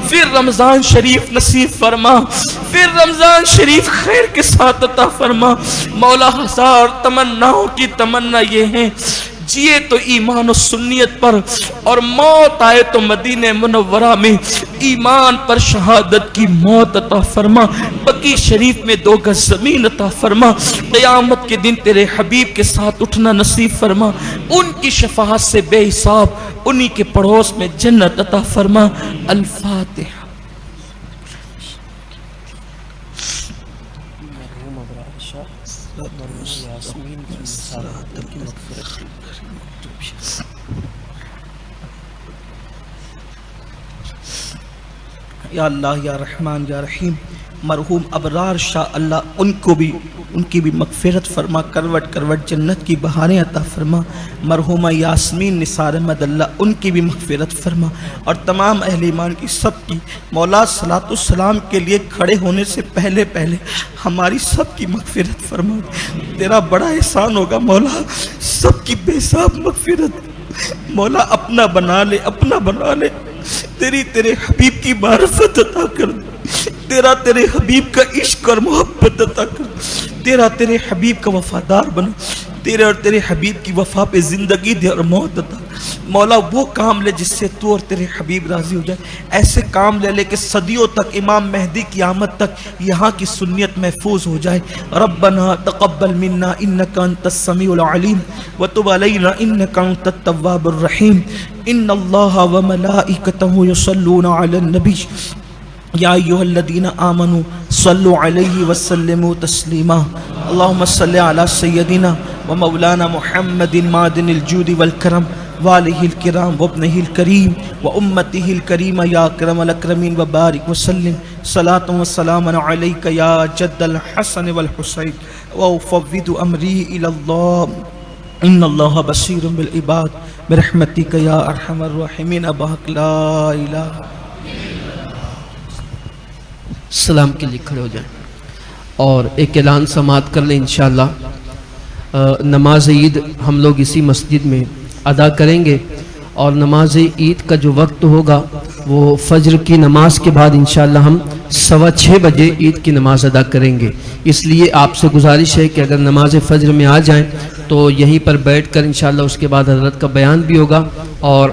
پھر رمضان شریف نصیب فرما, پھر رمضان شریف خیر کے ساتھ عطا فرما مولا. ہزار تمناؤں کی تمنا یہ ہے جیے تو ایمان و سنیت پر، اور موت آئے تو مدینہ منورہ میں ایمان پر شہادت کی موت عطا فرما۔ بقی شریف میں 2 گز زمین عطا فرما۔ قیامت کے دن تیرے حبیب کے ساتھ اٹھنا نصیب فرما۔ ان کی شفاعت سے بے حساب انہی کے پڑوس میں جنت عطا فرما۔ الفاتحہ۔ یا اللہ یا رحمان یا رحیم، مرحوم ابرار شاہ اللہ ان کو بھی، ان کی بھی مغفرت فرما، کروٹ کروٹ جنت کی بہاریں عطا فرما۔ مرحومہ یاسمین نثار احمد اللہ ان کی بھی مغفرت فرما، اور تمام اہل ایمان کی سب کی مولا صلاۃ السلام کے لیے کھڑے ہونے سے پہلے پہلے ہماری سب کی مغفرت فرما۔ تیرا بڑا احسان ہوگا مولا، سب کی بے حساب مغفرت مولا اپنا بنا لے، اپنا بنا لے۔ تیرے حبیب کی معرفت عطا کر، تیرے حبیب کا عشق اور محبت عطا کر، تیرے حبیب کا وفادار بنا، تیرے حبیب کی وفا پہ زندگی دے اور موت عطا۔ مولا وہ کام لے جس سے تو اور تیرے حبیب راضی ہو جائے، ایسے کام لے کہ صدیوں تک امام مہدی کی آمد تک یہاں کی سنیت محفوظ ہو جائے۔ ربنا تقبل منا انک انت السمیع العلیم وتب علینا انک انت التواب الرحیم۔ ان اللہ وملائکتہ یصلون علی النبی یا ایھا الذین آمنوا صلوا علیہ وسلموا تسلیما۔ اللہم صل علی سیدنا ومولانا محمد معدن الجود والکرم وآلہ الکرام وابنہ الکریم وامتہ الکریم یا اکرم الاکرمین وبارک وسلم صلاۃ وسلام علیک یا جد الحسن والحسین وافوض امری الی اللہ ان اللہ بصیر بالعباد برحمتک یا ارحم الراحمین۔ اباک لا الہ۔ سلام کے لیے کھڑے ہو جائیں اور ایک اعلان سماعت کر لیں۔ انشاءاللہ نماز عید ہم لوگ اسی مسجد میں ادا کریں گے، اور نماز عید کا جو وقت ہوگا وہ فجر کی نماز کے بعد انشاءاللہ ہم 6:15 بجے عید کی نماز ادا کریں گے۔ اس لیے آپ سے گزارش ہے کہ اگر نماز فجر میں آ جائیں تو یہیں پر بیٹھ کر انشاءاللہ اس کے بعد حضرت کا بیان بھی ہوگا، اور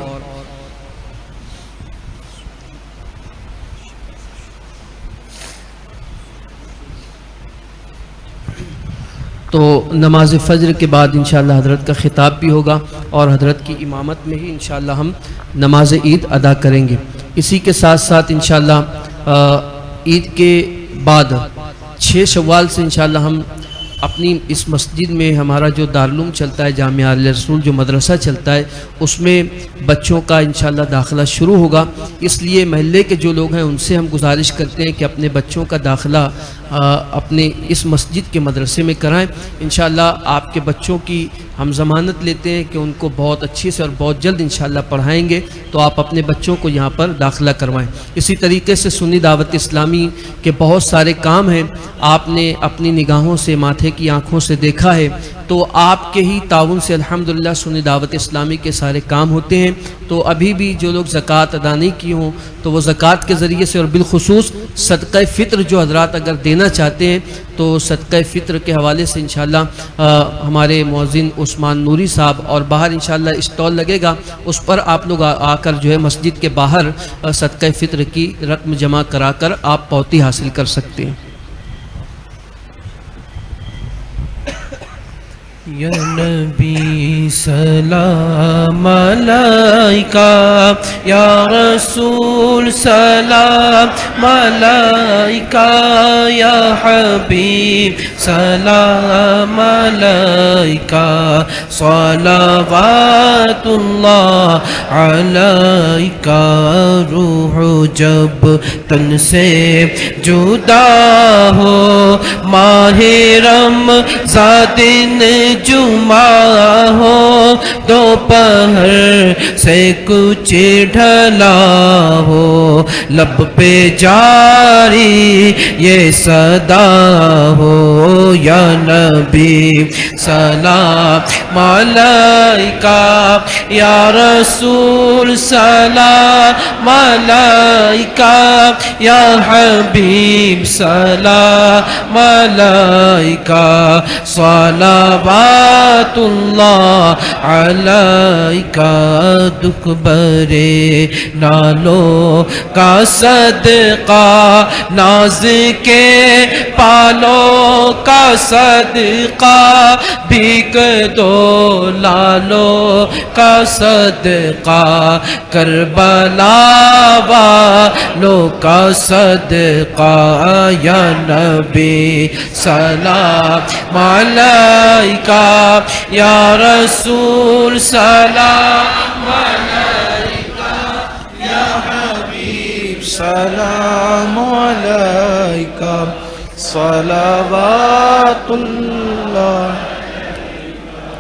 تو نماز فجر کے بعد انشاءاللہ حضرت کا خطاب بھی ہوگا، اور حضرت کی امامت میں ہی انشاءاللہ ہم نماز عید ادا کریں گے۔ اسی کے ساتھ ساتھ انشاءاللہ عید کے بعد 6 شوال سے انشاءاللہ ہم اپنی اس مسجد میں ہمارا جو دارالعلوم چلتا ہے، جامعہ عالیہ رسول جو مدرسہ چلتا ہے، اس میں بچوں کا انشاءاللہ داخلہ شروع ہوگا۔ اس لیے محلے کے جو لوگ ہیں ان سے ہم گزارش کرتے ہیں کہ اپنے بچوں کا داخلہ اپنے اس مسجد کے مدرسے میں کرائیں۔ انشاءاللہ آپ کے بچوں کی ہم ضمانت لیتے ہیں کہ ان کو بہت اچھے سے اور بہت جلد انشاءاللہ پڑھائیں گے، تو آپ اپنے بچوں کو یہاں پر داخلہ کروائیں۔ اسی طریقے سے سنی دعوت اسلامی کے بہت سارے کام ہیں، آپ نے اپنی نگاہوں سے، ماتھے کی آنکھوں سے دیکھا ہے، تو آپ کے ہی تعاون سے الحمدللہ سنی دعوت اسلامی کے سارے کام ہوتے ہیں۔ تو ابھی بھی جو لوگ زکوٰۃ ادا نہیں کی ہوں تو وہ زکوٰۃ کے ذریعے سے، اور بالخصوص صدقہ فطر جو حضرات اگر دینا چاہتے ہیں تو صدقہ فطر کے حوالے سے انشاءاللہ ہمارے مؤذن عثمان نوری صاحب، اور باہر انشاءاللہ اسٹال لگے گا، اس پر آپ لوگ آ کر جو ہے مسجد کے باہر صدقہ فطر کی رقم جمع کرا کر آپ پوتی حاصل کر سکتے ہیں۔ یا نبی سلام علیکہ، یا رسول سلام علیکہ، یا حبیب سلام علیکہ، صلوات اللہ علیکہ۔ روح جب تن سے جدا ہو، ماہ رمضان دن جمعہ ہو، دوپہر سے کچھ ڈھلا ہو، لب پہ جاری یہ صدا ہو، یا نبی سلام علیکہ، یا رسول سلام علیکہ، یا حبیب سلام علیکہ، صلوات صلوات اللہ علیکہ دکھ برے نالوں کا صدقہ ناز کے پالوں کا صدقہ بھیک دو لالوں کا صدقہ کربلا والوں کا صدقہ یا نبی سلام علیکہ یا رسول سلام علیکہ یا حبیب سلام علیکہ صلوات اللہ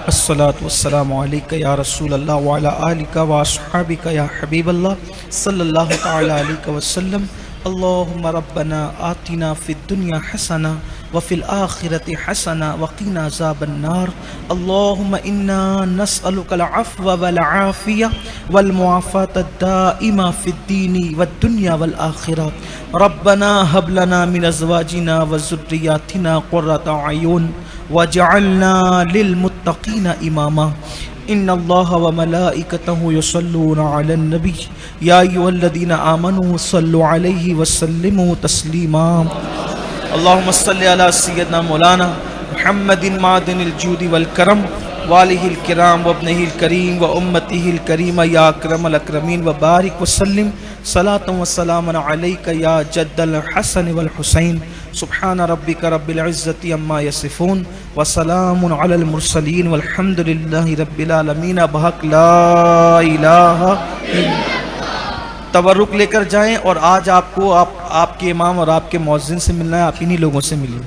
الصلاة والسلام علیکہ یا رسول اللہ وعلی آلکہ واصحابکہ یا حبیب اللہ صلی اللہ تعالی علیہ وسلم اللہم ربنا آتنا فی الدنیا حسنہ وفی الآخرة حسنہ وقنا عذاب النار اللہم انا نسألک العفو والعافیہ والمعافاة الدائمہ فی الدین والدنیا والآخرہ ربنا هب لنا من ازواجنا وذریاتنا قرۃ اعین وجعلنا للمتقین اماما ان اللہ وملائکتہ یصلون علی النبی یا ایھا الذین آمنوا صلوا علیہ وسلموا تسلیما اللہم صلی علی سیدنا مولانا محمد معدن الجود والکرم والہ الکرام وابنہ الکریم وامتہ الکریمہ یا اکرم الاکرمین وبارک وسلم صلاۃ وسلام علیک یا جد الحسن والحسین سبحان ربک رب العزت عما یصفون وسلام علی المرسلین والحمد للہ رب العالمین بحق لا الہ الا تبرک لے کر جائیں اور آج آپ کو آپ کے امام اور آپ کے مؤذن سے ملنا ہے، آپ انہی لوگوں سے ملیے۔